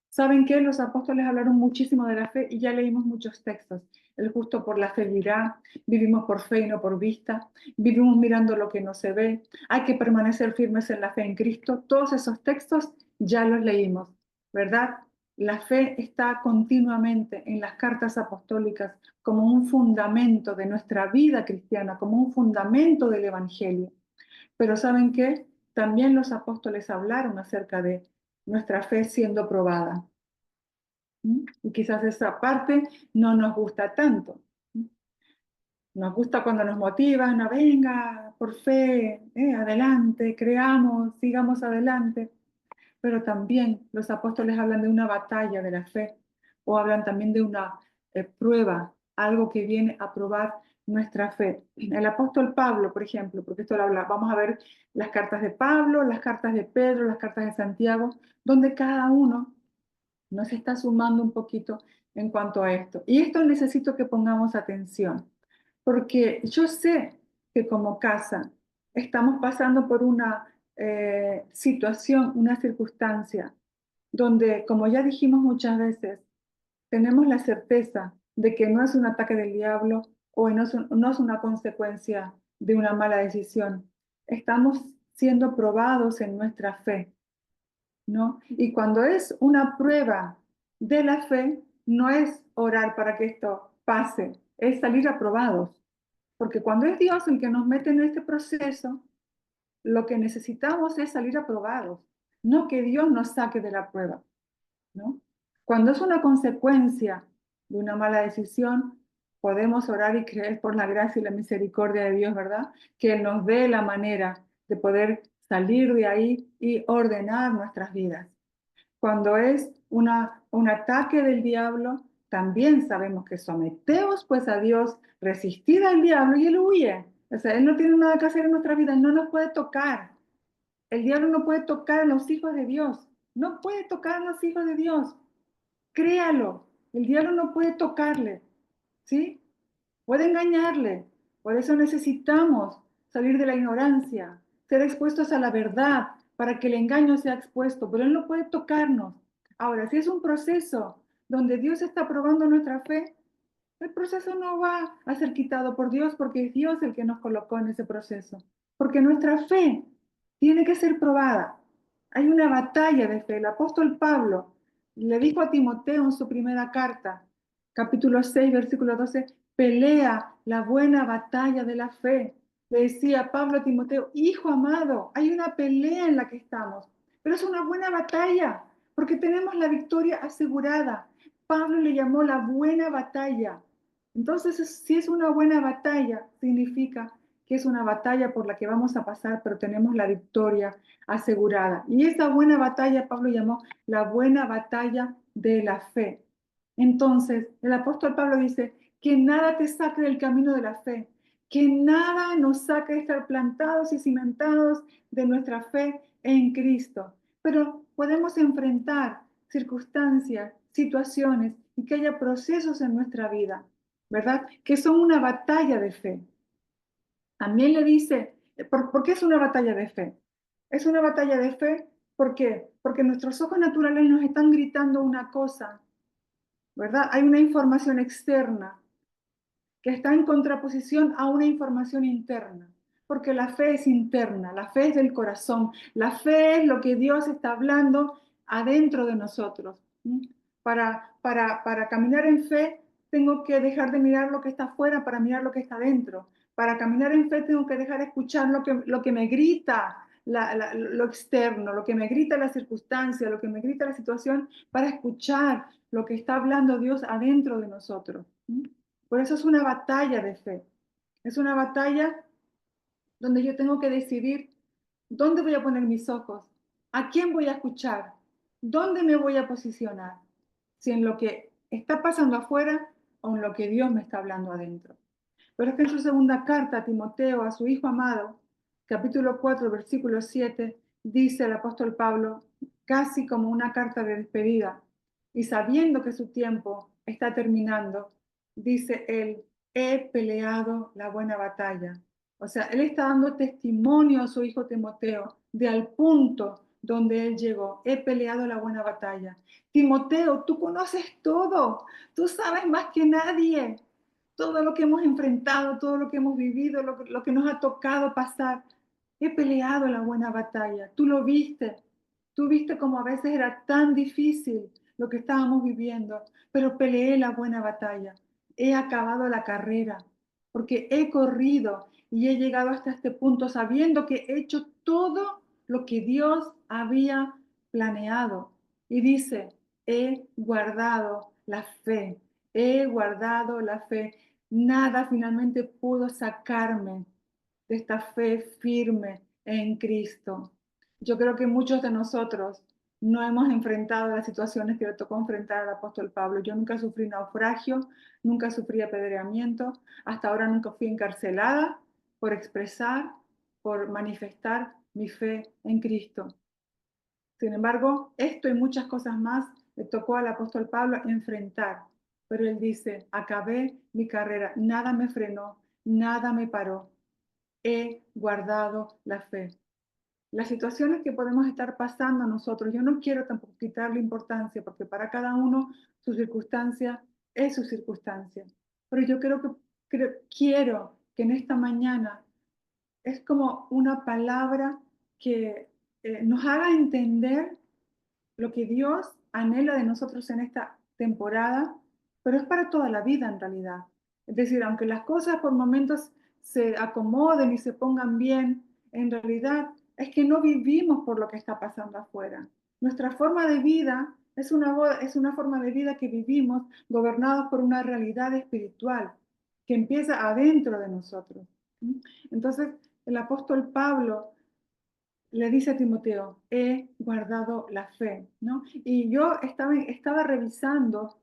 ¿Saben qué? Los apóstoles hablaron muchísimo de la fe y ya leímos muchos textos. El justo por la fe vivirá, vivimos por fe y no por vista, vivimos mirando lo que no se ve, hay que permanecer firmes en la fe en Cristo. Todos esos textos ya los leímos, ¿verdad? La fe está continuamente en las cartas apostólicas como un fundamento de nuestra vida cristiana, como un fundamento del Evangelio. Pero ¿saben qué? También los apóstoles hablaron acerca de nuestra fe siendo probada. Y quizás esa parte no nos gusta tanto. Nos gusta cuando nos motivan a venga, por fe, adelante, creamos, sigamos adelante. Pero también los apóstoles hablan de una batalla de la fe o hablan también de una prueba, algo que viene a probar nuestra fe. El apóstol Pablo, por ejemplo, porque esto lo habla, vamos a ver las cartas de Pablo, las cartas de Pedro, las cartas de Santiago, donde cada uno nos está sumando un poquito en cuanto a esto. Y esto necesito que pongamos atención, porque yo sé que como casa estamos pasando por una situación, una circunstancia, donde, como ya dijimos muchas veces, tenemos la certeza de que no es un ataque del diablo o no es una consecuencia de una mala decisión. Estamos siendo probados en nuestra fe. ¿No? Y cuando es una prueba de la fe, no es orar para que esto pase, es salir aprobados. Porque cuando es Dios el que nos mete en este proceso, lo que necesitamos es salir aprobados, no que Dios nos saque de la prueba, ¿no? Cuando es una consecuencia de una mala decisión, podemos orar y creer por la gracia y la misericordia de Dios, ¿verdad? Que Él nos dé la manera de poder salir de ahí y ordenar nuestras vidas. Cuando es un ataque del diablo, también sabemos que someteos pues a Dios, resistid al diablo y él huye. O sea, él no tiene nada que hacer en nuestra vida, no nos puede tocar. El diablo no puede tocar a los hijos de Dios, no puede tocar a los hijos de Dios. Créalo, el diablo no puede tocarle, ¿sí? Puede engañarle. Por eso necesitamos salir de la ignorancia, ser expuestos a la verdad para que el engaño sea expuesto, pero Él no puede tocarnos. Ahora, si es un proceso donde Dios está probando nuestra fe, el proceso no va a ser quitado por Dios porque es Dios el que nos colocó en ese proceso. Porque nuestra fe tiene que ser probada. Hay una batalla de fe. El apóstol Pablo le dijo a Timoteo en su primera carta, capítulo 6, versículo 12, pelea la buena batalla de la fe. Le decía Pablo a Timoteo, hijo amado, hay una pelea en la que estamos, pero es una buena batalla porque tenemos la victoria asegurada. Pablo le llamó la buena batalla. Entonces, si es una buena batalla, significa que es una batalla por la que vamos a pasar, pero tenemos la victoria asegurada. Y esa buena batalla, Pablo llamó la buena batalla de la fe. Entonces, el apóstol Pablo dice, que nada te saque del camino de la fe, que nada nos saque de estar plantados y cimentados de nuestra fe en Cristo. Pero podemos enfrentar circunstancias, situaciones y que haya procesos en nuestra vida, ¿verdad? Que son una batalla de fe. También le dice, ¿por qué es una batalla de fe? Es una batalla de fe, ¿por qué? Porque nuestros ojos naturales nos están gritando una cosa, ¿verdad? Hay una información externa que está en contraposición a una información interna, porque la fe es interna, la fe es del corazón, la fe es lo que Dios está hablando adentro de nosotros. Para caminar en fe, tengo que dejar de mirar lo que está afuera para mirar lo que está dentro. Para caminar en fe, tengo que dejar de escuchar lo que me grita lo externo, lo que me grita la circunstancia, lo que me grita la situación, para escuchar lo que está hablando Dios adentro de nosotros. Por eso es una batalla de fe. Es una batalla donde yo tengo que decidir dónde voy a poner mis ojos, a quién voy a escuchar, dónde me voy a posicionar, si en lo que está pasando afuera o en lo que Dios me está hablando adentro. Pero es que en su segunda carta a Timoteo, a su hijo amado, capítulo 4, versículo 7, dice el apóstol Pablo, casi como una carta de despedida, y sabiendo que su tiempo está terminando, dice él, he peleado la buena batalla. O sea, él está dando testimonio a su hijo Timoteo de al punto donde él llegó. He peleado la buena batalla. Timoteo, tú conoces todo, tú sabes más que nadie todo lo que hemos enfrentado, todo lo que hemos vivido, lo que nos ha tocado pasar. He peleado la buena batalla. Tú viste como a veces era tan difícil lo que estábamos viviendo, pero peleé la buena batalla. He acabado la carrera, porque he corrido y he llegado hasta este punto sabiendo que he hecho todo lo que Dios había planeado. Y dice, he guardado la fe, he guardado la fe. Nada finalmente pudo sacarme de esta fe firme en Cristo. Yo creo que muchos de nosotros no hemos enfrentado las situaciones que le tocó enfrentar al apóstol Pablo. Yo nunca sufrí naufragio, nunca sufrí apedreamiento, hasta ahora nunca fui encarcelada por expresar, por manifestar mi fe en Cristo. Sin embargo, esto y muchas cosas más le tocó al apóstol Pablo enfrentar. Pero él dice, acabé mi carrera, nada me frenó, nada me paró. He guardado la fe. Las situaciones que podemos estar pasando nosotros, yo no quiero tampoco quitarle importancia, porque para cada uno su circunstancia es su circunstancia. Pero yo quiero que en esta mañana es como una palabra que nos haga entender lo que Dios anhela de nosotros en esta temporada, pero es para toda la vida en realidad. Es decir, aunque las cosas por momentos se acomoden y se pongan bien, en realidad es que no vivimos por lo que está pasando afuera. Nuestra forma de vida es una forma de vida que vivimos gobernados por una realidad espiritual que empieza adentro de nosotros. Entonces, el apóstol Pablo le dice a Timoteo, he guardado la fe, ¿no? Y yo estaba revisando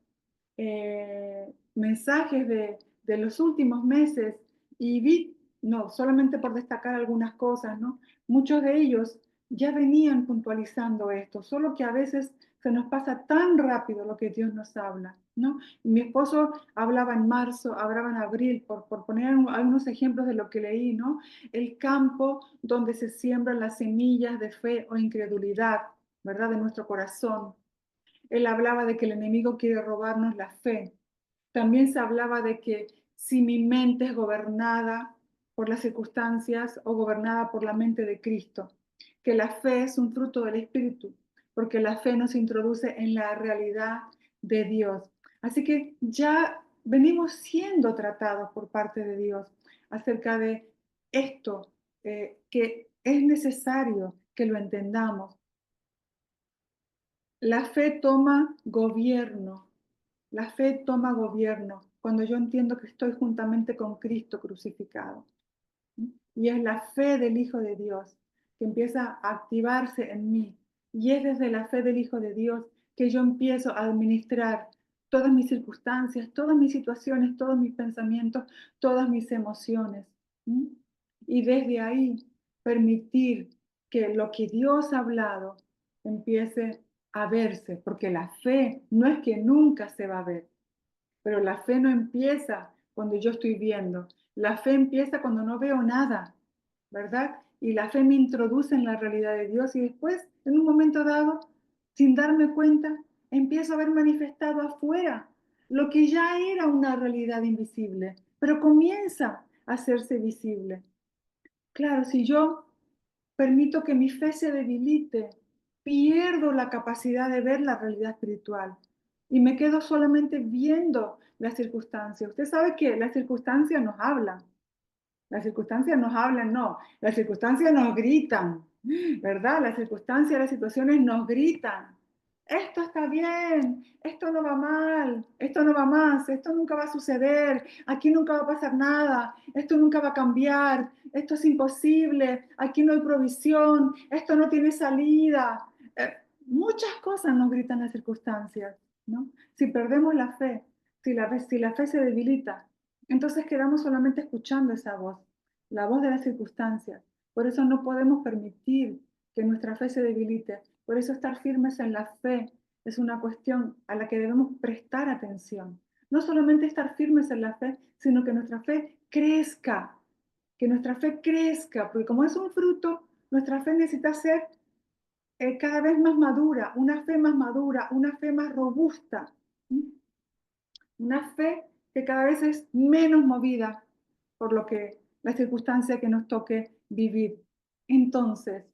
mensajes de los últimos meses y vi, no, solamente por destacar algunas cosas, ¿no? Muchos de ellos ya venían puntualizando esto, solo que a veces se nos pasa tan rápido lo que Dios nos habla, ¿no? Mi esposo hablaba en marzo, hablaba en abril, por poner algunos ejemplos de lo que leí, ¿no? El campo donde se siembran las semillas de fe o incredulidad, ¿verdad? De nuestro corazón. Él hablaba de que el enemigo quiere robarnos la fe. También se hablaba de que si mi mente es gobernada por las circunstancias o gobernada por la mente de Cristo, que la fe es un fruto del Espíritu, porque la fe nos introduce en la realidad de Dios. Así que ya venimos siendo tratados por parte de Dios acerca de esto, que es necesario que lo entendamos. La fe toma gobierno. La fe toma gobierno cuando yo entiendo que estoy juntamente con Cristo crucificado. y es la fe del Hijo de Dios que empieza a activarse en mí. Y es desde la fe del Hijo de Dios que yo empiezo a administrar todas mis circunstancias, todas mis situaciones, todos mis pensamientos, todas mis emociones. ¿Mm? Y desde ahí permitir que lo que Dios ha hablado empiece a verse, porque la fe no es que nunca se va a ver, pero la fe no empieza cuando yo estoy viendo, la fe empieza cuando no veo nada, ¿verdad? Y la fe me introduce en la realidad de Dios y después, en un momento dado, sin darme cuenta, empiezo a ver manifestado afuera lo que ya era una realidad invisible, pero comienza a hacerse visible. Claro, si yo permito que mi fe se debilite, pierdo la capacidad de ver la realidad espiritual y me quedo solamente viendo las circunstancias. Usted sabe que las circunstancias nos hablan. Las circunstancias nos hablan, no. Las circunstancias nos gritan, ¿verdad? Las circunstancias, las situaciones nos gritan. Esto está bien, esto no va mal, esto no va más, esto nunca va a suceder, aquí nunca va a pasar nada, esto nunca va a cambiar, esto es imposible, aquí no hay provisión, esto no tiene salida. Muchas cosas nos gritan las circunstancias, ¿no? Si perdemos la fe, si la fe se debilita, entonces quedamos solamente escuchando esa voz, la voz de las circunstancias. Por eso no podemos permitir que nuestra fe se debilite. Por eso estar firmes en la fe es una cuestión a la que debemos prestar atención. No solamente estar firmes en la fe, sino que nuestra fe crezca, porque como es un fruto, nuestra fe necesita ser cada vez más madura, una fe más robusta. ¿Sí? Una fe que cada vez es menos movida por lo que la circunstancia que nos toque vivir. Entonces,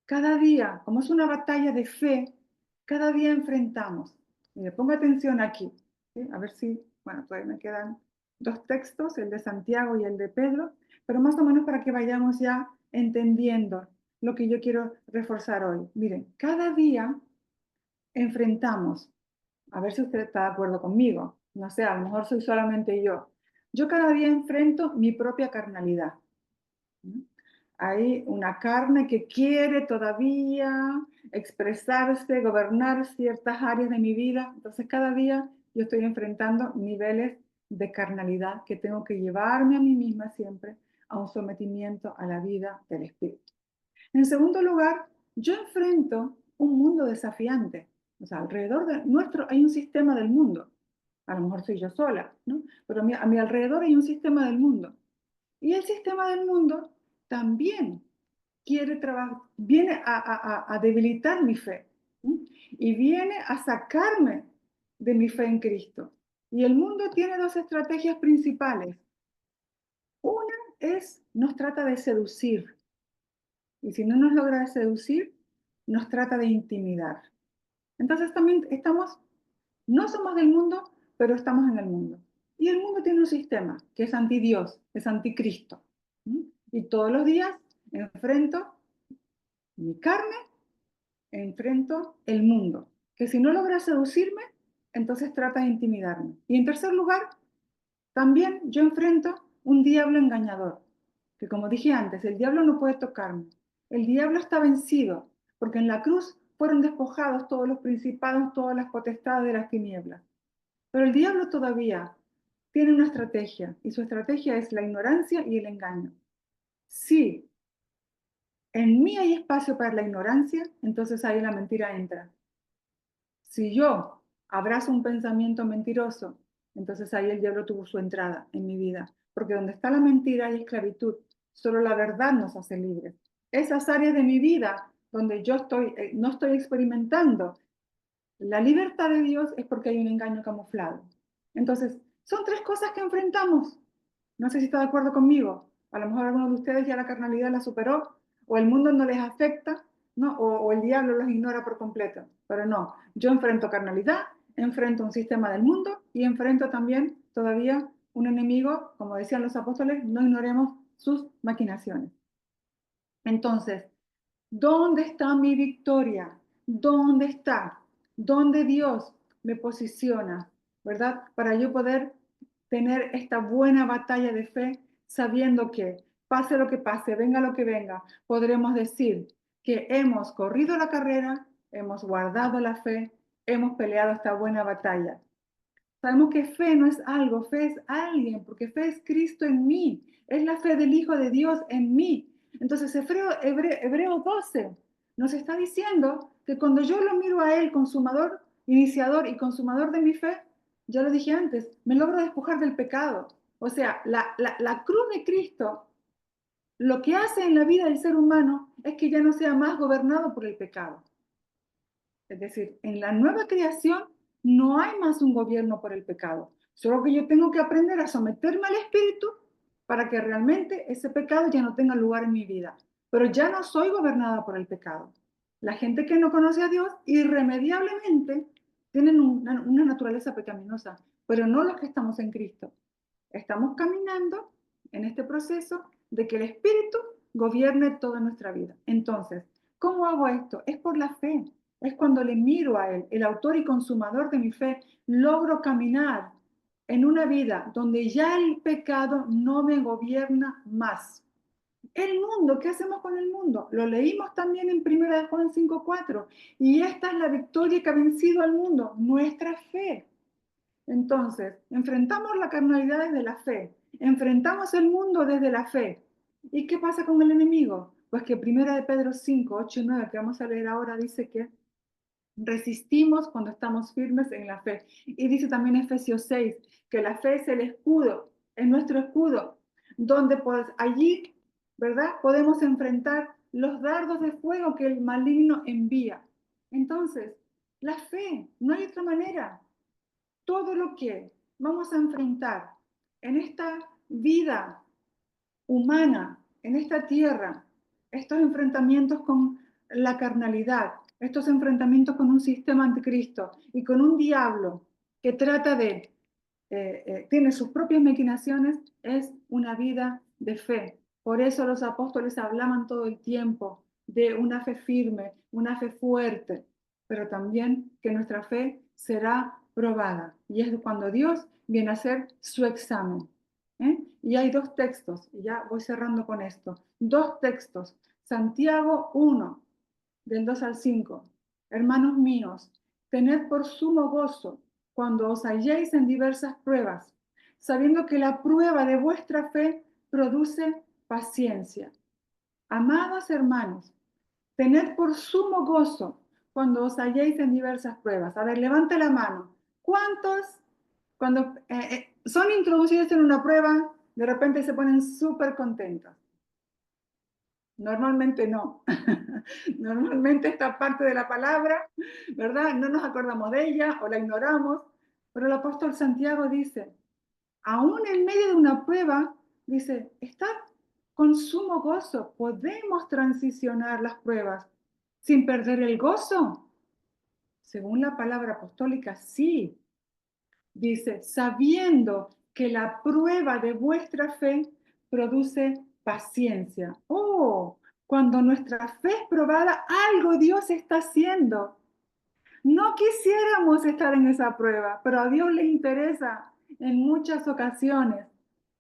cada día, como es una batalla de fe, cada día enfrentamos. Mire, ponga atención aquí, ¿sí? A ver si, bueno, todavía me quedan dos textos, el de Santiago y el de Pedro, pero más o menos para que vayamos ya entendiendo lo que yo quiero reforzar hoy. Miren, cada día enfrentamos, a ver si usted está de acuerdo conmigo, no sé, a lo mejor soy solamente yo. Yo cada día enfrento mi propia carnalidad. ¿No? Hay una carne que quiere todavía expresarse, gobernar ciertas áreas de mi vida. Entonces cada día yo estoy enfrentando niveles de carnalidad que tengo que llevarme a mí misma siempre a un sometimiento a la vida del Espíritu. En segundo lugar, yo enfrento un mundo desafiante. O sea, alrededor de nuestro hay un sistema del mundo. A lo mejor soy yo sola, ¿no? Pero a mi alrededor hay un sistema del mundo. Y el sistema del mundo también quiere trabajar, viene a debilitar mi fe, ¿no? Y viene a sacarme de mi fe en Cristo. Y el mundo tiene dos estrategias principales. Una es, nos trata de seducir. Y si no nos logra seducir, nos trata de intimidar. Entonces también estamos, no somos del mundo, pero estamos en el mundo. Y el mundo tiene un sistema que es anti Dios, es anticristo. ¿Mm? Y todos los días enfrento mi carne, enfrento el mundo. Que si no logra seducirme, entonces trata de intimidarme. Y en tercer lugar, también yo enfrento un diablo engañador, que como dije antes, el diablo no puede tocarme. El diablo está vencido, porque en la cruz fueron despojados todos los principados, todas las potestades de las tinieblas. Pero el diablo todavía tiene una estrategia, y su estrategia es la ignorancia y el engaño. Si en mí hay espacio para la ignorancia, entonces ahí la mentira entra. Si yo abrazo un pensamiento mentiroso, entonces ahí el diablo tuvo su entrada en mi vida. Porque donde está la mentira hay esclavitud. Solo la verdad nos hace libres. Esas áreas de mi vida donde yo no estoy experimentando la libertad de Dios es porque hay un engaño camuflado. Entonces, son tres cosas que enfrentamos. No sé si está de acuerdo conmigo. A lo mejor algunos de ustedes ya la carnalidad la superó, o el mundo no les afecta, ¿no? O el diablo los ignora por completo. Pero no, yo enfrento carnalidad, enfrento un sistema del mundo y enfrento también todavía un enemigo, como decían los apóstoles, no ignoremos sus maquinaciones. Entonces, ¿dónde está mi victoria? ¿Dónde está? ¿Dónde Dios me posiciona? ¿Verdad? Para yo poder tener esta buena batalla de fe, sabiendo que pase lo que pase, venga lo que venga, podremos decir que hemos corrido la carrera, hemos guardado la fe, hemos peleado esta buena batalla. Sabemos que fe no es algo, fe es alguien, porque fe es Cristo en mí, es la fe del Hijo de Dios en mí. Entonces, Hebreo 12 nos está diciendo que cuando yo lo miro a Él, consumador, iniciador y consumador de mi fe, ya lo dije antes, me logro despojar del pecado. O sea, la cruz de Cristo lo que hace en la vida del ser humano es que ya no sea más gobernado por el pecado. Es decir, en la nueva creación no hay más un gobierno por el pecado. Solo que yo tengo que aprender a someterme al Espíritu para que realmente ese pecado ya no tenga lugar en mi vida. Pero ya no soy gobernada por el pecado. La gente que no conoce a Dios irremediablemente tienen una naturaleza pecaminosa, pero no los que estamos en Cristo. Estamos caminando en este proceso de que el Espíritu gobierne toda nuestra vida. Entonces, ¿cómo hago esto? Es por la fe. Es cuando le miro a Él, el autor y consumador de mi fe, logro caminar en una vida donde ya el pecado no me gobierna más. El mundo, ¿qué hacemos con el mundo? Lo leímos también en 1 Juan 5:4. Y esta es la victoria que ha vencido al mundo, nuestra fe. Entonces, enfrentamos la carnalidad desde la fe, enfrentamos el mundo desde la fe. ¿Y qué pasa con el enemigo? Pues que 1 Pedro 5, 8 y 9, que vamos a leer ahora, dice que resistimos cuando estamos firmes en la fe. Y dice también Efesios 6, que la fe es el escudo, es nuestro escudo, donde pues allí, ¿verdad? Podemos enfrentar los dardos de fuego que el maligno envía. Entonces, la fe, no hay otra manera. Todo lo que vamos a enfrentar en esta vida humana, en esta tierra, estos enfrentamientos con la carnalidad, estos enfrentamientos con un sistema anticristo y con un diablo que trata de, tiene sus propias maquinaciones, es una vida de fe. Por eso los apóstoles hablaban todo el tiempo de una fe firme, una fe fuerte, pero también que nuestra fe será probada. Y es cuando Dios viene a hacer su examen. Y hay dos textos, y ya voy cerrando con esto. Dos textos. Santiago 1, del 2 al 5. Hermanos míos, tened por sumo gozo cuando os halléis en diversas pruebas, sabiendo que la prueba de vuestra fe produce paciencia. Amados hermanos, tened por sumo gozo cuando os halléis en diversas pruebas. A ver, levante la mano. ¿Cuántos, cuando son introducidos en una prueba, de repente se ponen súper contentos? Normalmente no. Normalmente esta parte de la palabra, ¿verdad? No nos acordamos de ella o la ignoramos. Pero el apóstol Santiago dice, aún en medio de una prueba, dice, estad con sumo gozo. Podemos transicionar las pruebas sin perder el gozo. Según la palabra apostólica, sí. Dice, sabiendo que la prueba de vuestra fe produce paciencia. Oh, cuando nuestra fe es probada, algo Dios está haciendo. No quisiéramos estar en esa prueba, pero a Dios le interesa en muchas ocasiones,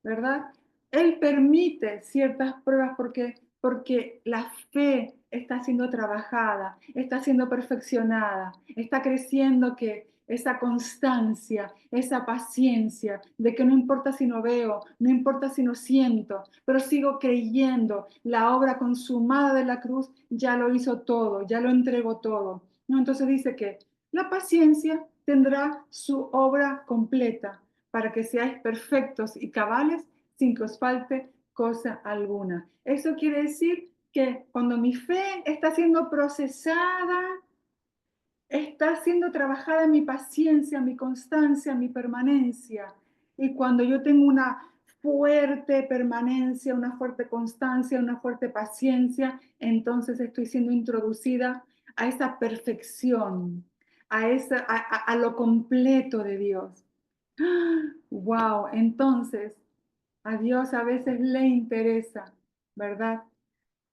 ¿verdad? Él permite ciertas pruebas porque la fe está siendo trabajada, está siendo perfeccionada, está creciendo que esa constancia, esa paciencia de que no importa si no veo, no importa si no siento, pero sigo creyendo, la obra consumada de la cruz ya lo hizo todo, ya lo entregó todo. ¿No? Entonces dice que la paciencia tendrá su obra completa para que seáis perfectos y cabales sin que os falte cosa alguna. Eso quiere decir que cuando mi fe está siendo procesada, está siendo trabajada mi paciencia, mi constancia, mi permanencia. Y cuando yo tengo una fuerte permanencia, una fuerte constancia, una fuerte paciencia, entonces estoy siendo introducida a esa perfección, a lo completo de Dios. Wow, entonces a Dios a veces le interesa, ¿verdad?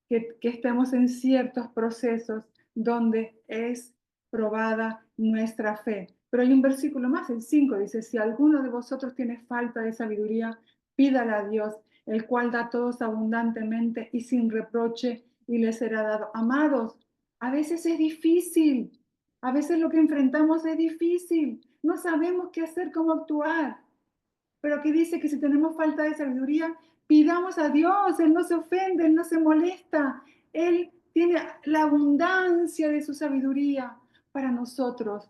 Que estemos en ciertos procesos donde es probada nuestra fe. Pero hay un versículo más, el 5, dice, si alguno de vosotros tiene falta de sabiduría, pídala a Dios, el cual da a todos abundantemente y sin reproche, y les será dado. Amados, a veces es difícil, a veces lo que enfrentamos es difícil, no sabemos qué hacer, cómo actuar, pero aquí dice que si tenemos falta de sabiduría, pidamos a Dios, Él no se ofende, Él no se molesta, Él tiene la abundancia de su sabiduría para nosotros,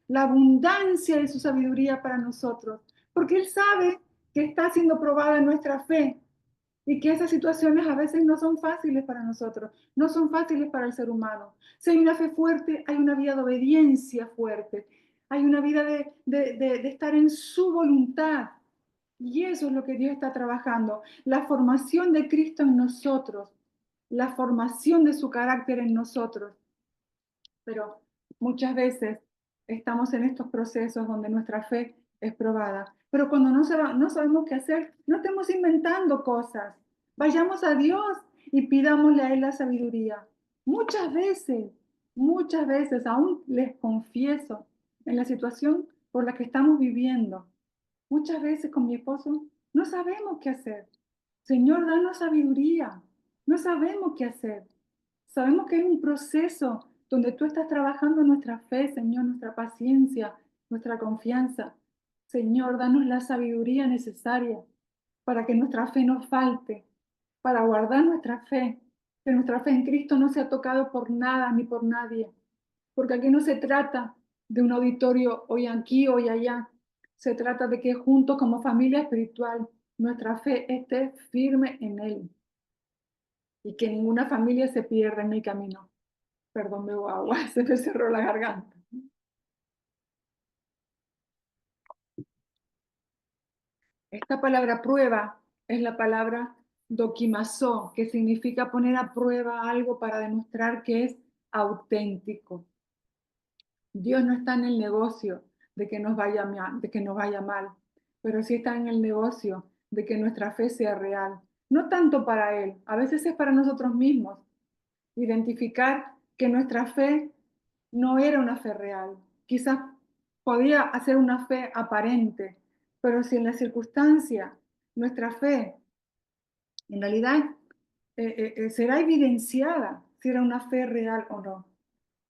la abundancia de su sabiduría para nosotros, porque Él sabe que está siendo probada nuestra fe y que esas situaciones a veces no son fáciles para nosotros, no son fáciles para el ser humano. Si hay una fe fuerte, hay una vida de obediencia fuerte, hay una vida de estar en su voluntad. Y eso es lo que Dios está trabajando, la formación de Cristo en nosotros, la formación de su carácter en nosotros. Pero muchas veces estamos en estos procesos donde nuestra fe es probada. Pero cuando no sabemos qué hacer, no estemos inventando cosas. Vayamos a Dios y pidámosle a Él la sabiduría. Muchas veces, aún les confieso, en la situación por la que estamos viviendo, muchas veces con mi esposo no sabemos qué hacer. Señor, danos sabiduría. No sabemos qué hacer. Sabemos que hay un proceso donde tú estás trabajando nuestra fe, Señor, nuestra paciencia, nuestra confianza. Señor, danos la sabiduría necesaria para que nuestra fe no falte, para guardar nuestra fe, que nuestra fe en Cristo no sea tocado por nada ni por nadie, porque aquí no se trata de un auditorio hoy aquí, hoy allá, se trata de que juntos como familia espiritual nuestra fe esté firme en Él y que ninguna familia se pierda en el camino. Perdón, bebo agua, se me cerró la garganta. Esta palabra prueba es la palabra doquimazo, que significa poner a prueba algo para demostrar que es auténtico. Dios no está en el negocio de que nos vaya mal, pero sí está en el negocio de que nuestra fe sea real. No tanto para Él, a veces es para nosotros mismos. Identificar que nuestra fe no era una fe real. Quizás podía hacer una fe aparente, pero si en la circunstancia nuestra fe en realidad será evidenciada si era una fe real o no.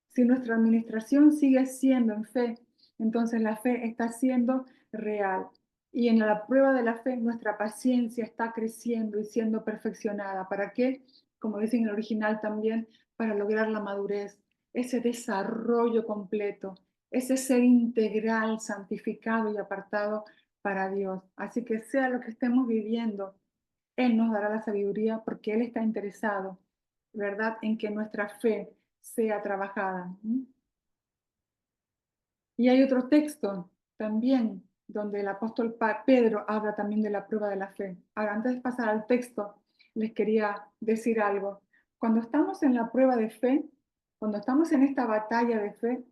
Si nuestra administración sigue siendo en fe, entonces la fe está siendo real. Y en la prueba de la fe, nuestra paciencia está creciendo y siendo perfeccionada. ¿Para qué? Como dice en el original también, para lograr la madurez, ese desarrollo completo, ese ser integral, santificado y apartado para Dios. Así que sea lo que estemos viviendo, Él nos dará la sabiduría porque Él está interesado, ¿verdad?, en que nuestra fe sea trabajada. Y hay otro texto también donde el apóstol Pedro habla también de la prueba de la fe. Ahora, antes de pasar al texto, les quería decir algo. Cuando estamos en la prueba de fe, cuando estamos en esta batalla de fe,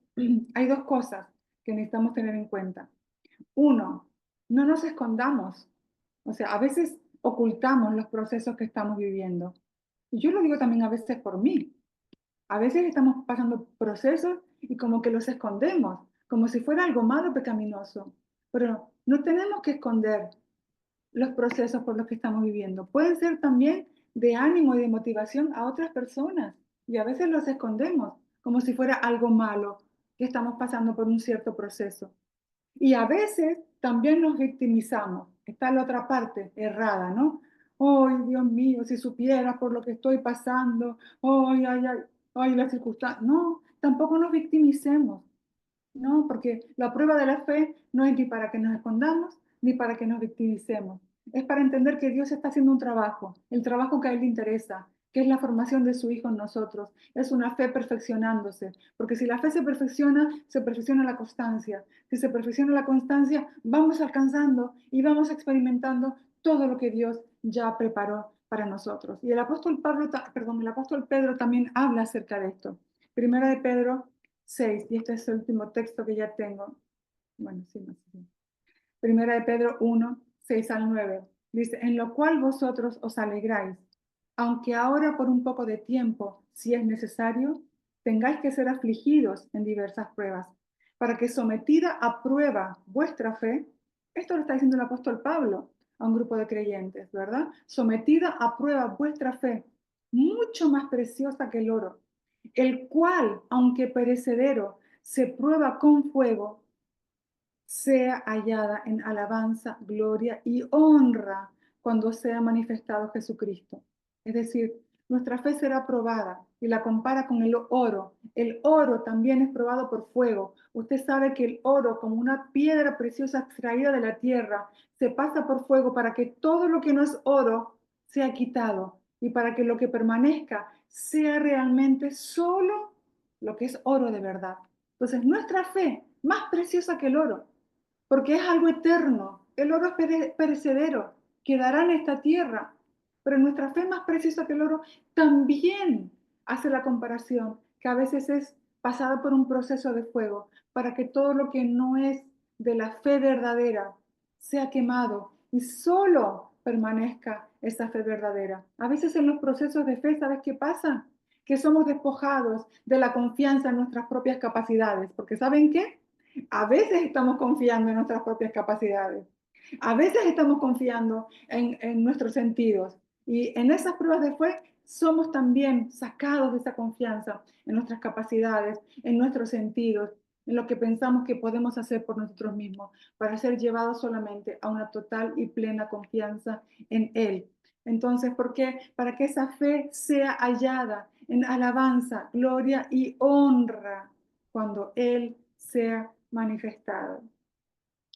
hay dos cosas que necesitamos tener en cuenta. Uno, no nos escondamos. O sea, a veces ocultamos los procesos que estamos viviendo. Y yo lo digo también a veces por mí. A veces estamos pasando procesos y como que los escondemos, como si fuera algo malo, pecaminoso. Pero no tenemos que esconder los procesos por los que estamos viviendo. Pueden ser también de ánimo y de motivación a otras personas. Y a veces los escondemos como si fuera algo malo que estamos pasando por un cierto proceso. Y a veces también nos victimizamos. Está la otra parte errada, ¿no? Ay, Dios mío, si supieras por lo que estoy pasando, ay, ay, ay, ay, la circunstancia. No, tampoco nos victimicemos, ¿no? Porque la prueba de la fe no es ni para que nos escondamos ni para que nos victimicemos. Es para entender que Dios está haciendo un trabajo, el trabajo que a Él le interesa, que es la formación de su Hijo en nosotros. Es una fe perfeccionándose, porque si la fe se perfecciona la constancia. Si se perfecciona la constancia, vamos alcanzando y vamos experimentando todo lo que Dios ya preparó para nosotros. Y el apóstol Pedro también habla acerca de esto. Primera de Pedro 6, y este es el último texto que ya tengo. Bueno, sí, no sé. Primera de Pedro 1, 6 al 9. Dice, en lo cual vosotros os alegráis, aunque ahora por un poco de tiempo, si es necesario, tengáis que ser afligidos en diversas pruebas, para que sometida a prueba vuestra fe, esto lo está diciendo el apóstol Pablo, a un grupo de creyentes, ¿verdad? Sometida a prueba vuestra fe, mucho más preciosa que el oro, el cual, aunque perecedero, se prueba con fuego, sea hallada en alabanza, gloria y honra cuando sea manifestado Jesucristo. Es decir, nuestra fe será probada y la compara con el oro. El oro también es probado por fuego. Usted sabe que el oro, como una piedra preciosa extraída de la tierra, se pasa por fuego para que todo lo que no es oro sea quitado y para que lo que permanezca sea realmente solo lo que es oro de verdad. Entonces, nuestra fe, más preciosa que el oro, porque es algo eterno. El oro es perecedero, quedará en esta tierra, pero nuestra fe más preciosa que el oro también hace la comparación, que a veces es pasada por un proceso de fuego, para que todo lo que no es de la fe verdadera sea quemado y solo permanezca esa fe verdadera. A veces en los procesos de fe, ¿sabes qué pasa? Que somos despojados de la confianza en nuestras propias capacidades, porque ¿saben qué? A veces estamos confiando en nuestras propias capacidades. A veces estamos confiando en nuestros sentidos. Y en esas pruebas de fe somos también sacados de esa confianza en nuestras capacidades, en nuestros sentidos, en lo que pensamos que podemos hacer por nosotros mismos, para ser llevados solamente a una total y plena confianza en Él. Entonces, ¿por qué? Para que esa fe sea hallada en alabanza, gloria y honra cuando Él sea manifestado.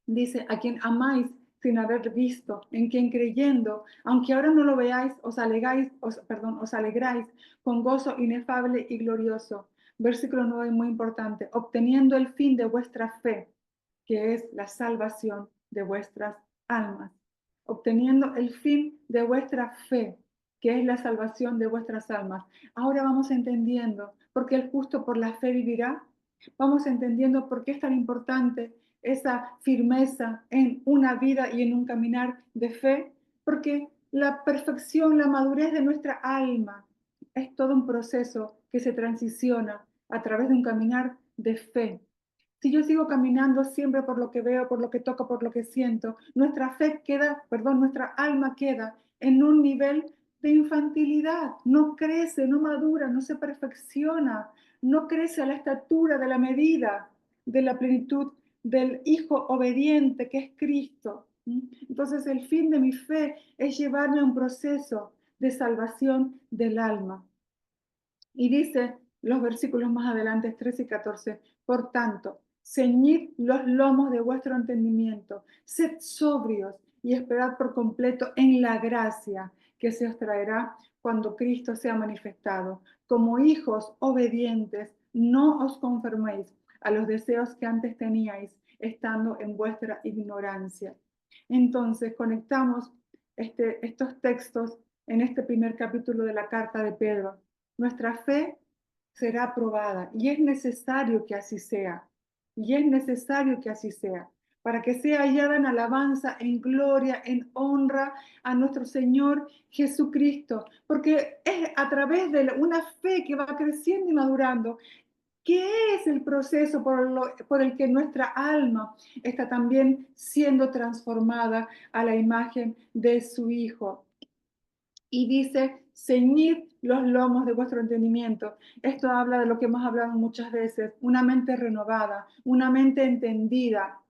Dice, a quien amáis sin haber visto, en quien creyendo, aunque ahora no lo veáis, os alegráis con gozo inefable y glorioso. Versículo 9, muy importante, obteniendo el fin de vuestra fe, que es la salvación de vuestras almas. Obteniendo el fin de vuestra fe, que es la salvación de vuestras almas. Ahora vamos entendiendo por qué el justo por la fe vivirá. Vamos entendiendo por qué es tan importante esa firmeza en una vida y en un caminar de fe, porque la perfección, la madurez de nuestra alma es todo un proceso que se transiciona a través de un caminar de fe. Si yo sigo caminando siempre por lo que veo, por lo que toco, por lo que siento, nuestra alma queda en un nivel de infantilidad, no crece, no madura, no se perfecciona, no crece a la estatura de la medida de la plenitud del Hijo obediente que es Cristo. Entonces el fin de mi fe es llevarme a un proceso de salvación del alma. Y dice los versículos más adelante, 13 y 14, por tanto, ceñid los lomos de vuestro entendimiento, sed sobrios y esperad por completo en la gracia que se os traerá cuando Cristo sea manifestado. Como hijos obedientes, no os conforméis a los deseos que antes teníais, estando en vuestra ignorancia. Entonces, conectamos estos textos en este primer capítulo de la carta de Pedro. Nuestra fe será probada y es necesario que así sea. Y es necesario que así sea, para que sea hallada en alabanza, en gloria, en honra a nuestro Señor Jesucristo, porque es a través de una fe que va creciendo y madurando. ¿Qué es el proceso por el que nuestra alma está también siendo transformada a la imagen de su Hijo? Y dice, ceñid los lomos de vuestro entendimiento. Esto habla de lo que hemos hablado muchas veces, una mente renovada, una mente entendida,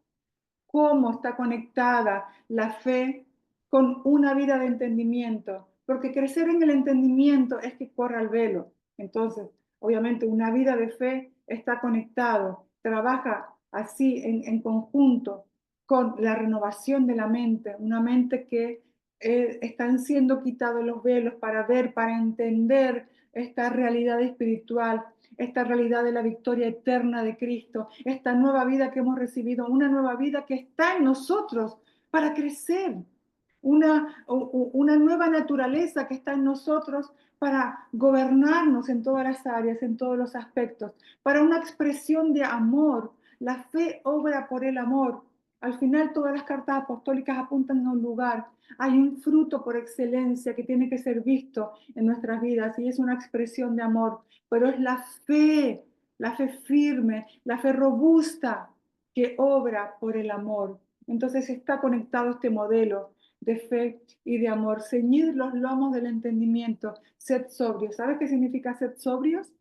cómo está conectada la fe con una vida de entendimiento, porque crecer en el entendimiento es que corra el velo. Entonces, obviamente, una vida de fe está conectado, trabaja así en conjunto con la renovación de la mente, una mente que están siendo quitados los velos para ver, para entender esta realidad espiritual, esta realidad de la victoria eterna de Cristo, esta nueva vida que hemos recibido, una nueva vida que está en nosotros para crecer, una nueva naturaleza que está en nosotros para gobernarnos en todas las áreas, en todos los aspectos, para una expresión de amor. La fe obra por el amor. Al final todas las cartas apostólicas apuntan a un lugar. Hay un fruto por excelencia que tiene que ser visto en nuestras vidas y es una expresión de amor, pero es la fe firme, la fe robusta que obra por el amor. Entonces está conectado este modelo de fe y de amor. Ceñid los lomos del entendimiento, sed sobrios. ¿Sabes qué significa sed sobrios?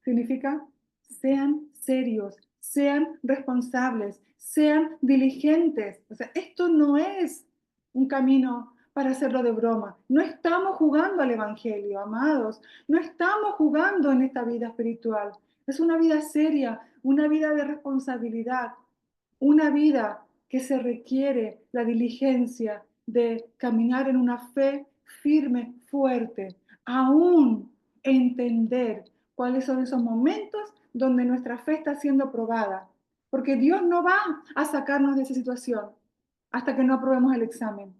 Significa sean serios, sean responsables, sean diligentes. O sea, esto no es un camino para hacerlo de broma. No estamos jugando al Evangelio, amados. No estamos jugando en esta vida espiritual. Es una vida seria, una vida de responsabilidad, una vida que se requiere la diligencia de caminar en una fe firme, fuerte, aún entender cuáles son esos momentos donde nuestra fe está siendo probada. Porque Dios no va a sacarnos de esa situación hasta que no aprobemos el examen.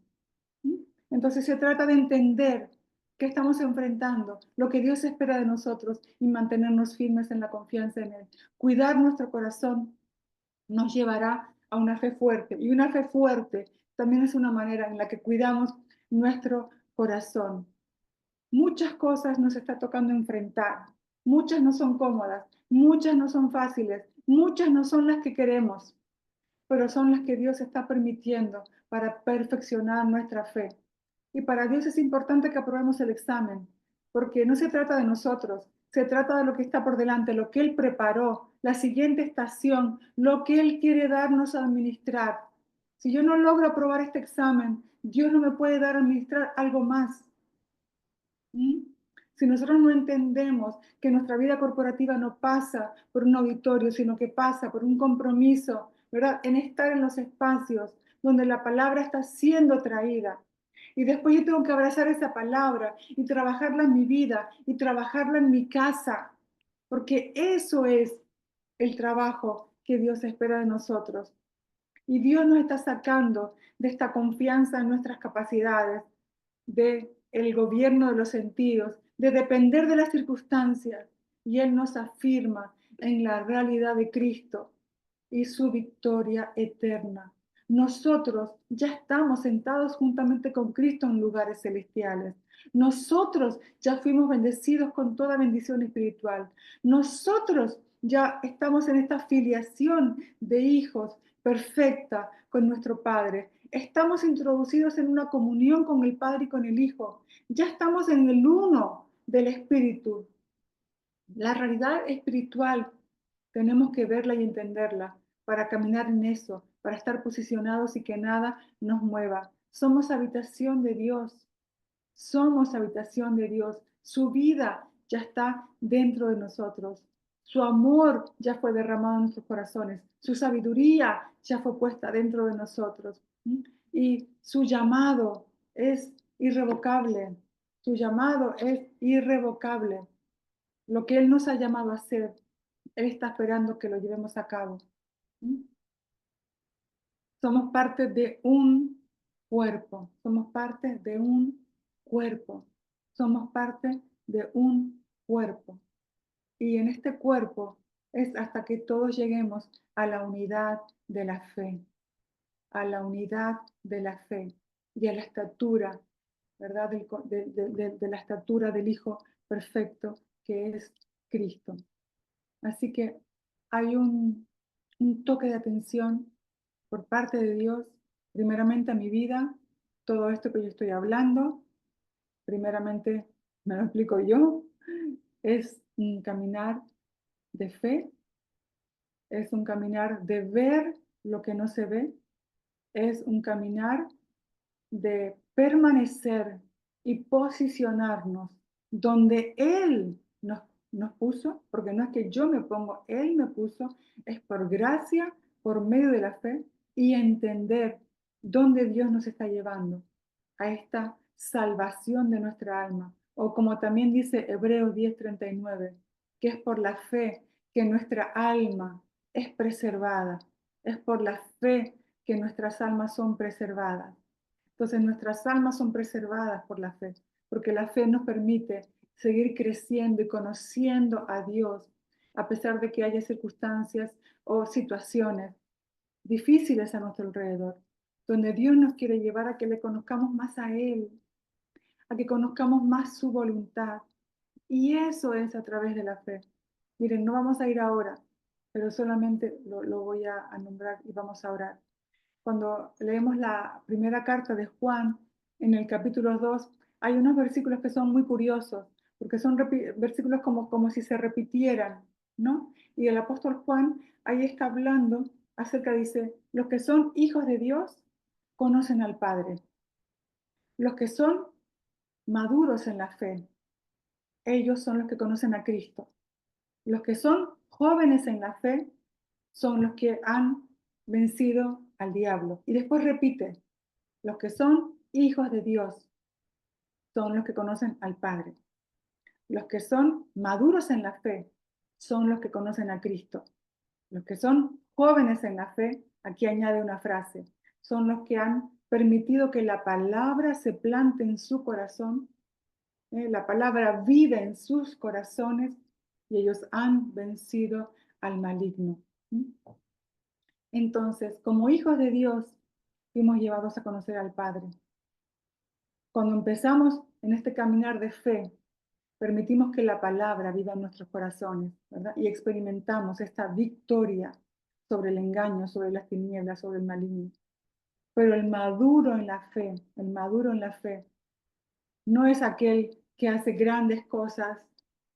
Entonces se trata de entender qué estamos enfrentando, lo que Dios espera de nosotros y mantenernos firmes en la confianza en Él. Cuidar nuestro corazón nos llevará a una fe fuerte. Y una fe fuerte también es una manera en la que cuidamos nuestro corazón. Muchas cosas nos está tocando enfrentar. Muchas no son cómodas, muchas no son fáciles, muchas no son las que queremos, pero son las que Dios está permitiendo para perfeccionar nuestra fe. Y para Dios es importante que aprobemos el examen, porque no se trata de nosotros, se trata de lo que está por delante, lo que Él preparó, la siguiente estación, lo que Él quiere darnos a administrar. Si yo no logro aprobar este examen, Dios no me puede dar a administrar algo más. ¿Mm? Si nosotros no entendemos que nuestra vida corporativa no pasa por un auditorio, sino que pasa por un compromiso, ¿verdad? En estar en los espacios donde la palabra está siendo traída. Y después yo tengo que abrazar esa palabra y trabajarla en mi vida y trabajarla en mi casa, porque eso es el trabajo que Dios espera de nosotros. Y Dios nos está sacando de esta confianza en nuestras capacidades, de el gobierno de los sentidos, de depender de las circunstancias. Y Él nos afirma en la realidad de Cristo y su victoria eterna. Nosotros ya estamos sentados juntamente con Cristo en lugares celestiales. Nosotros ya fuimos bendecidos con toda bendición espiritual. Nosotros ya estamos en esta filiación de hijos perfecta con nuestro Padre. Estamos introducidos en una comunión con el Padre y con el Hijo. Ya estamos en el uno del Espíritu. La realidad espiritual tenemos que verla y entenderla para caminar en eso, para estar posicionados y que nada nos mueva. Somos habitación de Dios. Somos habitación de Dios. Su vida ya está dentro de nosotros. Su amor ya fue derramado en nuestros corazones. Su sabiduría ya fue puesta dentro de nosotros. Y su llamado es irrevocable. Su llamado es irrevocable. Lo que Él nos ha llamado a hacer, Él está esperando que lo llevemos a cabo. Somos parte de un cuerpo, somos parte de un cuerpo, somos parte de un cuerpo. Y en este cuerpo es hasta que todos lleguemos a la unidad de la fe, a la unidad de la fe y a la estatura, ¿verdad? De la estatura del Hijo perfecto que es Cristo. Así que hay un toque de atención por parte de Dios, primeramente a mi vida, todo esto que yo estoy hablando, primeramente me lo explico yo, es un caminar de fe, es un caminar de ver lo que no se ve, es un caminar de permanecer y posicionarnos donde Él nos puso, porque no es que yo me pongo, Él me puso, es por gracia, por medio de la fe y entender dónde Dios nos está llevando a esta salvación de nuestra alma. O como también dice Hebreos 10:39, que es por la fe que nuestra alma es preservada, es por la fe que nuestras almas son preservadas. Entonces nuestras almas son preservadas por la fe, porque la fe nos permite seguir creciendo y conociendo a Dios, a pesar de que haya circunstancias o situaciones difíciles a nuestro alrededor, donde Dios nos quiere llevar a que le conozcamos más a Él, a que conozcamos más su voluntad. Y eso es a través de la fe. Miren, no vamos a ir ahora, pero solamente lo voy a nombrar y vamos a orar. Cuando leemos la primera carta de Juan, en el capítulo 2, hay unos versículos que son muy curiosos, porque son versículos como si se repitieran, ¿no? Y el apóstol Juan ahí está hablando acerca, dice, los que son hijos de Dios conocen al Padre. Los que son maduros en la fe, ellos son los que conocen a Cristo. Los que son jóvenes en la fe son los que han vencido al diablo. Y después repite, los que son hijos de Dios son los que conocen al Padre. Los que son maduros en la fe son los que conocen a Cristo. Los que son jóvenes en la fe, aquí añade una frase, son los que han permitido que la palabra se plante en su corazón, la palabra vive en sus corazones y ellos han vencido al maligno. Entonces, como hijos de Dios, fuimos llevados a conocer al Padre. Cuando empezamos en este caminar de fe, permitimos que la palabra viva en nuestros corazones, ¿verdad? Y experimentamos esta victoria sobre el engaño, sobre las tinieblas, sobre el maligno. Pero el maduro en la fe, no es aquel que hace grandes cosas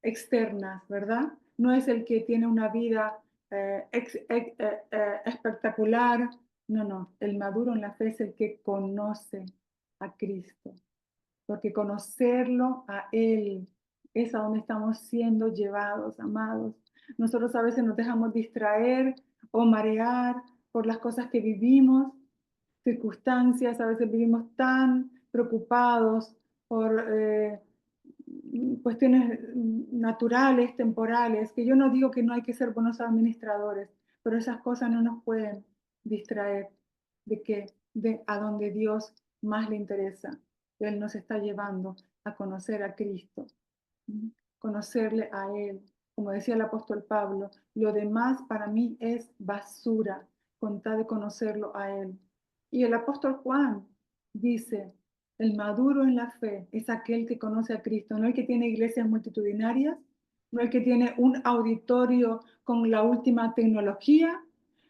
externas, ¿verdad? No es el que tiene una vida espectacular. No, no. El maduro en la fe es el que conoce a Cristo. Porque conocerlo a Él es a donde estamos siendo llevados, amados. Nosotros a veces nos dejamos distraer o marear por las cosas que vivimos, circunstancias, a veces vivimos tan preocupados por cuestiones naturales, temporales, que yo no digo que no hay que ser buenos administradores, pero esas cosas no nos pueden distraer de a donde Dios más le interesa. Él nos está llevando a conocer a Cristo, conocerle a Él. Como decía el apóstol Pablo, lo demás para mí es basura, con tal de conocerlo a Él. Y el apóstol Juan dice, el maduro en la fe es aquel que conoce a Cristo, no el que tiene iglesias multitudinarias, no el que tiene un auditorio con la última tecnología,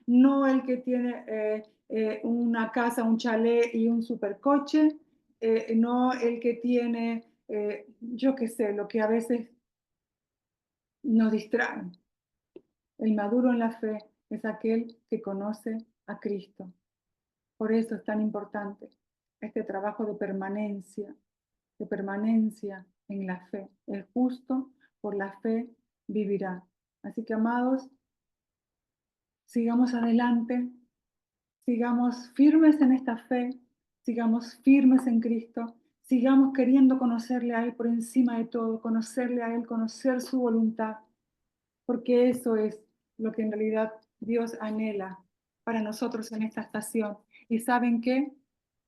no el que tiene una casa, un chalet y un supercoche, no el que tiene, yo qué sé, lo que a veces nos distrae. El maduro en la fe es aquel que conoce a Cristo. Por eso es tan importante este trabajo de permanencia en la fe. El justo por la fe vivirá. Así que, amados, sigamos adelante, sigamos firmes en esta fe, sigamos firmes en Cristo, sigamos queriendo conocerle a Él por encima de todo, conocerle a Él, conocer su voluntad, porque eso es lo que en realidad Dios anhela para nosotros en esta estación. Y ¿saben qué?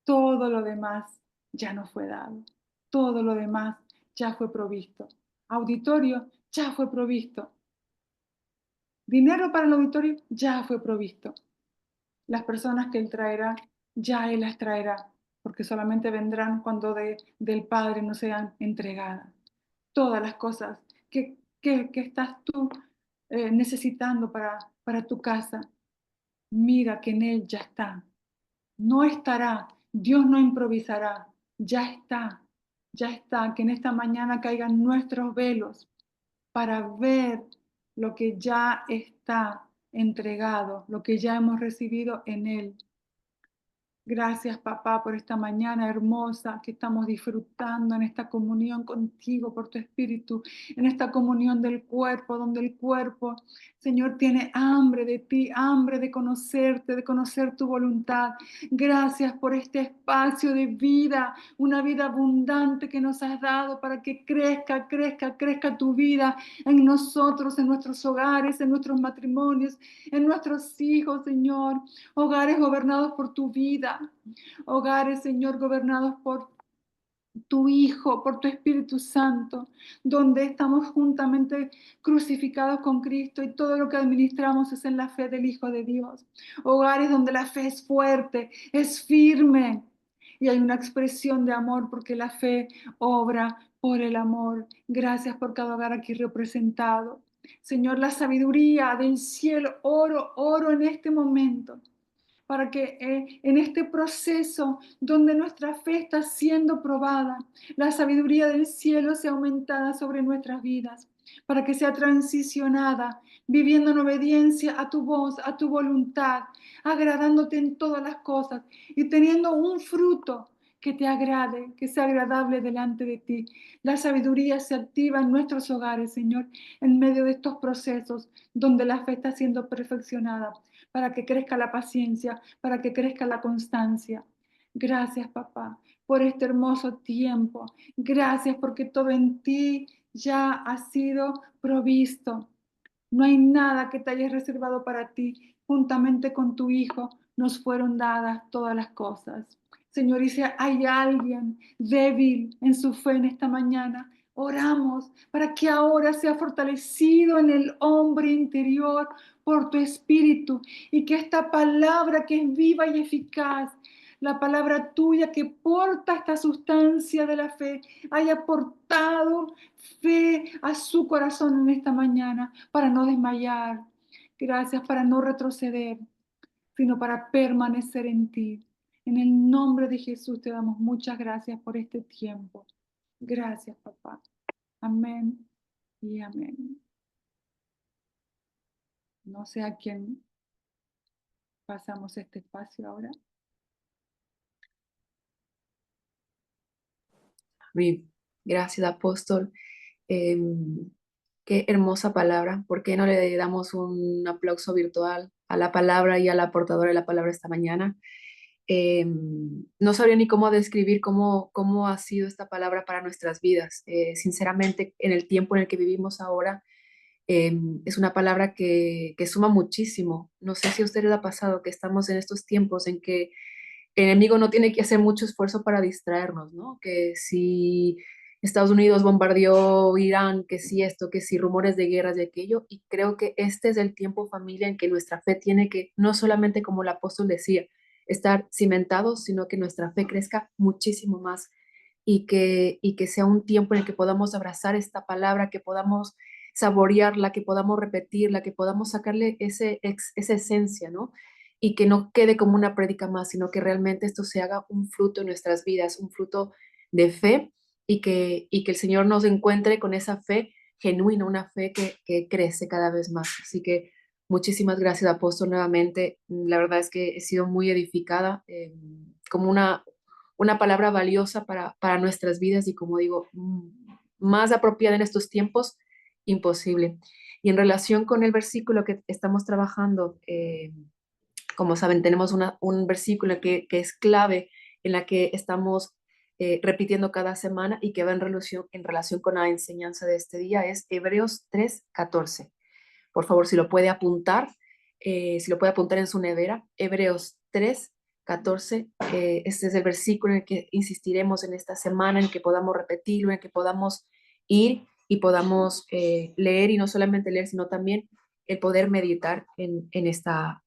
Todo lo demás ya no fue dado, todo lo demás ya fue provisto. Auditorio ya fue provisto. Dinero para el auditorio ya fue provisto. Las personas que Él traerá, ya Él las traerá, porque solamente vendrán cuando del Padre no sean entregadas. Todas las cosas que estás tú necesitando para tu casa, mira que en Él ya está. No estará, Dios no improvisará, ya está, que en esta mañana caigan nuestros velos para ver lo que ya está entregado, lo que ya hemos recibido en Él. Gracias, papá, por esta mañana hermosa que estamos disfrutando en esta comunión contigo, por tu espíritu, en esta comunión del cuerpo, donde el cuerpo, Señor, tiene hambre de ti, hambre de conocerte, de conocer tu voluntad. Gracias por este espacio de vida, una vida abundante que nos has dado para que crezca, crezca, crezca tu vida en nosotros, en nuestros hogares, en nuestros matrimonios, en nuestros hijos, Señor. Hogares gobernados por tu vida, hogares, Señor, gobernados por tu Hijo, por tu Espíritu Santo, donde estamos juntamente crucificados con Cristo y todo lo que administramos es en la fe del Hijo de Dios. Hogares donde la fe es fuerte, es firme y hay una expresión de amor porque la fe obra por el amor. Gracias por cada hogar aquí representado. Señor, la sabiduría del cielo, oro en este momento para que en este proceso donde nuestra fe está siendo probada, la sabiduría del cielo sea aumentada sobre nuestras vidas, para que sea transicionada, viviendo en obediencia a tu voz, a tu voluntad, agradándote en todas las cosas y teniendo un fruto que te agrade, que sea agradable delante de ti. La sabiduría se activa en nuestros hogares, Señor, en medio de estos procesos donde la fe está siendo perfeccionada, para que crezca la paciencia, para que crezca la constancia. Gracias, papá, por este hermoso tiempo. Gracias porque todo en ti ya ha sido provisto. No hay nada que te hayas reservado para ti. Juntamente con tu Hijo nos fueron dadas todas las cosas. Señor, y si hay alguien débil en su fe en esta mañana, oramos para que ahora sea fortalecido en el hombre interior por tu espíritu y que esta palabra que es viva y eficaz, la palabra tuya que porta esta sustancia de la fe, haya portado fe a su corazón en esta mañana para no desmayar. Gracias para no retroceder, sino para permanecer en ti. En el nombre de Jesús te damos muchas gracias por este tiempo. Gracias, papá. Amén y amén. No sé a quién pasamos este espacio ahora. Bien, gracias, apóstol. Eh, Qué hermosa palabra. ¿Por qué no le damos un aplauso virtual a la palabra y a la portadora de la palabra esta mañana? Eh, no sabría ni cómo describir cómo ha sido esta palabra para nuestras vidas. Sinceramente, en el tiempo en el que vivimos ahora, es una palabra que suma muchísimo. No sé si a ustedes les ha pasado que estamos en estos tiempos en que el enemigo no tiene que hacer mucho esfuerzo para distraernos, ¿no? Que si Estados Unidos bombardeó Irán, que si esto, que si rumores de guerras de aquello, y creo que este es el tiempo, familia, en que nuestra fe tiene que, no solamente como el apóstol decía, estar cimentados, sino que nuestra fe crezca muchísimo más y que sea un tiempo en el que podamos abrazar esta palabra, que podamos saborearla, que podamos repetirla, que podamos sacarle esa esencia, ¿no? Y que no quede como una prédica más, sino que realmente esto se haga un fruto en nuestras vidas, un fruto de fe y que el Señor nos encuentre con esa fe genuina, una fe que crece cada vez más. Así que muchísimas gracias, apóstol, nuevamente. La verdad es que he sido muy edificada, como una palabra valiosa para nuestras vidas y como digo, más apropiada en estos tiempos, imposible. Y en relación con el versículo que estamos trabajando, como saben, tenemos un versículo que es clave en la que estamos repitiendo cada semana y que va en relación con la enseñanza de este día, es Hebreos 3:14. Por favor, si lo puede apuntar en su nevera, Hebreos 3:14. Este es el versículo en el que insistiremos en esta semana, en el que podamos repetirlo, en el que podamos ir y podamos leer, y no solamente leer, sino también el poder meditar en esta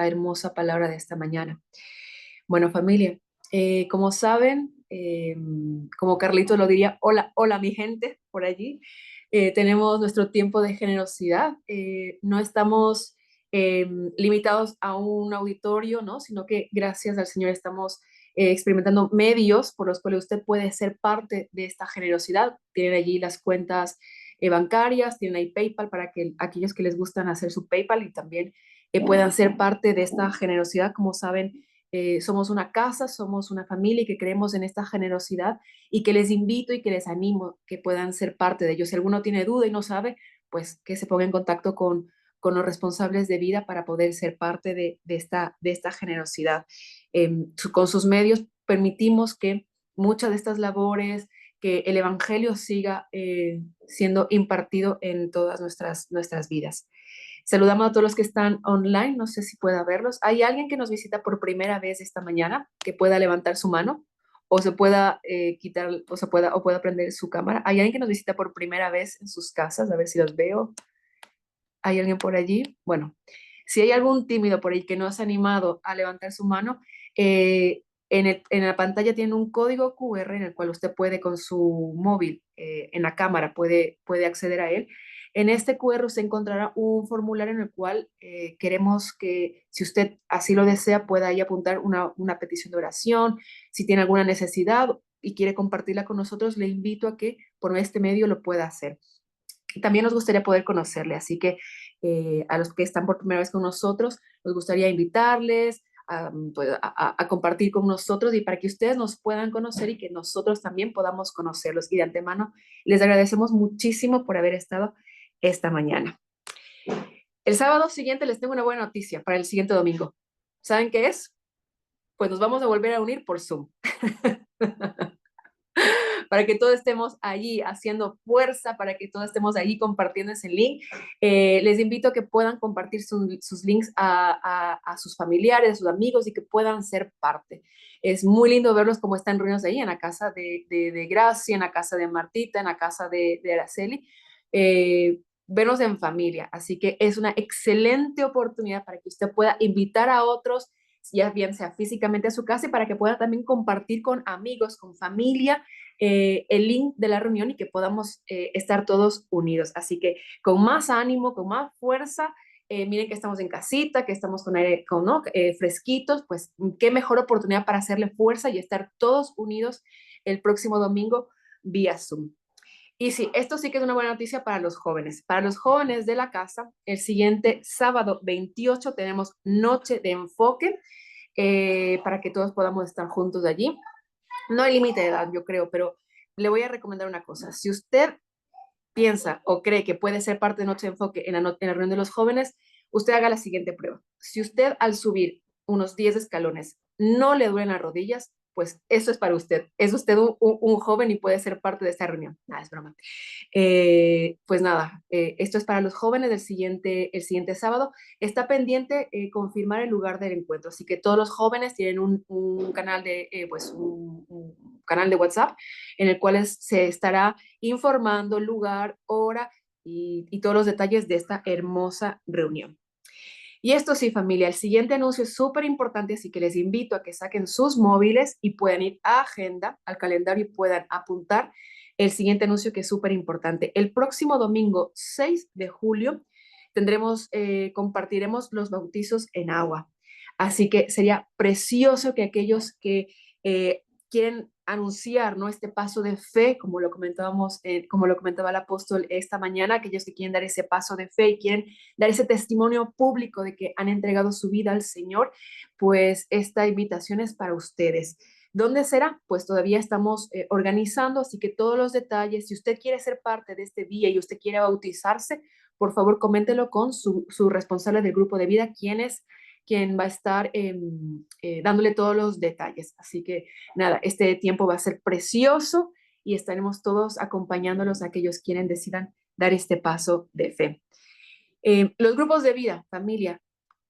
hermosa palabra de esta mañana. Bueno, familia, como saben, como Carlito lo diría, hola, hola mi gente por allí. Tenemos nuestro tiempo de generosidad. No estamos eh, limitados a un auditorio, ¿no? Sino que gracias al Señor estamos experimentando medios por los cuales usted puede ser parte de esta generosidad. Tienen allí las cuentas bancarias, tienen ahí PayPal para que aquellos que les gustan hacer su PayPal y también puedan ser parte de esta generosidad. Como saben, somos una casa, somos una familia y que creemos en esta generosidad y que les invito y que les animo que puedan ser parte de ello. Si alguno tiene duda y no sabe, pues que se ponga en contacto con los responsables de vida para poder ser parte de esta generosidad. Con sus medios permitimos que muchas de estas labores, que el Evangelio siga siendo impartido en todas nuestras vidas. Saludamos a todos los que están online, no sé si pueda verlos. ¿Hay alguien que nos visita por primera vez esta mañana que pueda levantar su mano o se pueda quitar o pueda prender su cámara? ¿Hay alguien que nos visita por primera vez en sus casas? A ver si los veo. ¿Hay alguien por allí? Bueno, si hay algún tímido por ahí que no se ha animado a levantar su mano, en la pantalla tiene un código QR en el cual usted puede con su móvil, en la cámara, puede acceder a él. En este QR se encontrará un formulario en el cual queremos que, si usted así lo desea, pueda ahí apuntar una petición de oración. Si tiene alguna necesidad y quiere compartirla con nosotros, le invito a que por este medio lo pueda hacer. Y también nos gustaría poder conocerle, así que a los que están por primera vez con nosotros, nos gustaría invitarles pues, a compartir con nosotros y para que ustedes nos puedan conocer y que nosotros también podamos conocerlos. Y de antemano, les agradecemos muchísimo por haber estado esta mañana. El sábado siguiente les tengo una buena noticia para el siguiente domingo. ¿Saben qué es? Pues nos vamos a volver a unir por Zoom. Para que todos estemos allí haciendo fuerza, para que todos estemos allí compartiendo ese link. Les invito a que puedan compartir sus links a sus familiares, a sus amigos y que puedan ser parte. Es muy lindo verlos como están reunidos ahí en la casa de Gracia, en la casa de Martita, en la casa de Araceli. Verlos en familia. Así que es una excelente oportunidad para que usted pueda invitar a otros, ya bien sea físicamente a su casa y para que pueda también compartir con amigos, con familia, el link de la reunión y que podamos estar todos unidos. Así que con más ánimo, con más fuerza, miren que estamos en casita, que estamos con aire ¿no? Fresquitos, pues qué mejor oportunidad para hacerle fuerza y estar todos unidos el próximo domingo vía Zoom. Y sí, esto sí que es una buena noticia para los jóvenes. Para los jóvenes de la casa, el siguiente sábado 28 tenemos noche de enfoque para que todos podamos estar juntos allí. No hay límite de edad, yo creo, pero le voy a recomendar una cosa. Si usted piensa o cree que puede ser parte de Noche de Enfoque en la reunión de los jóvenes, usted haga la siguiente prueba. Si usted al subir unos 10 escalones no le duelen las rodillas, pues eso es para usted. Es usted un joven y puede ser parte de esta reunión. Nada, es broma. Pues nada, esto es para los jóvenes el siguiente sábado. Está pendiente confirmar el lugar del encuentro, así que todos los jóvenes tienen un canal pues un canal de WhatsApp en el cual se estará informando lugar, hora y todos los detalles de esta hermosa reunión. Y esto sí, familia, el siguiente anuncio es súper importante, así que les invito a que saquen sus móviles y puedan ir a agenda, al calendario y puedan apuntar el siguiente anuncio que es súper importante. El próximo domingo 6 de julio compartiremos los bautizos en agua. Así que sería precioso que aquellos que quieren anunciar, ¿no? Este paso de fe, como lo comentábamos, como lo comentaba el apóstol esta mañana, aquellos que quieren dar ese paso de fe y quieren dar ese testimonio público de que han entregado su vida al Señor, pues esta invitación es para ustedes. ¿Dónde será? Pues todavía estamos organizando, así que todos los detalles, si usted quiere ser parte de este día y usted quiere bautizarse, por favor coméntelo con su responsable del grupo de vida, quien va a estar dándole todos los detalles. Así que nada, este tiempo va a ser precioso y estaremos todos acompañándolos a aquellos quienes decidan dar este paso de fe. Los grupos de vida, familia,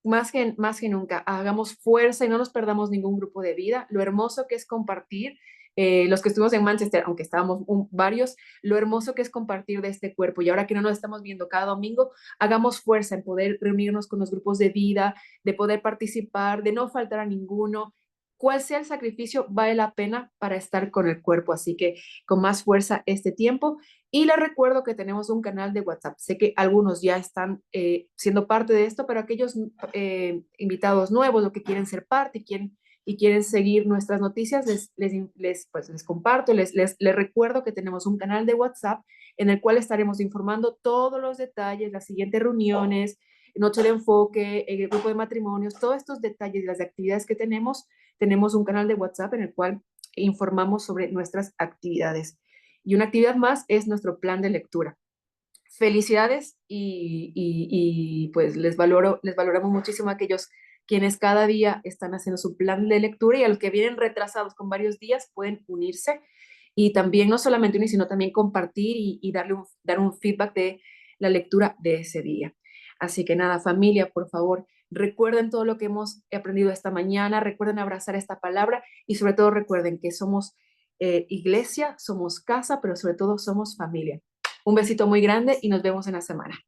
más que nunca, hagamos fuerza y no nos perdamos ningún grupo de vida. Lo hermoso que es compartir, los que estuvimos en Manchester, aunque estábamos varios, lo hermoso que es compartir de este cuerpo. Y ahora que no nos estamos viendo cada domingo, hagamos fuerza en poder reunirnos con los grupos de vida, de poder participar, de no faltar a ninguno. Cual sea el sacrificio, vale la pena para estar con el cuerpo. Así que con más fuerza este tiempo. Y les recuerdo que tenemos un canal de WhatsApp. Sé que algunos ya están siendo parte de esto, pero aquellos invitados nuevos o que quieren ser parte y quieren seguir nuestras noticias, les comparto, les recuerdo que tenemos un canal de WhatsApp en el cual estaremos informando todos los detalles, las siguientes reuniones, noche de enfoque, el grupo de matrimonios, todos estos detalles, las actividades que tenemos un canal de WhatsApp en el cual informamos sobre nuestras actividades. Y una actividad más es nuestro plan de lectura. Felicidades y pues les valoramos muchísimo a aquellos quienes cada día están haciendo su plan de lectura y a los que vienen retrasados con varios días pueden unirse y también no solamente unir, sino también compartir y dar un feedback de la lectura de ese día. Así que nada, familia, por favor, recuerden todo lo que hemos aprendido esta mañana, recuerden abrazar esta palabra y sobre todo recuerden que somos iglesia, somos casa, pero sobre todo somos familia. Un besito muy grande y nos vemos en la semana.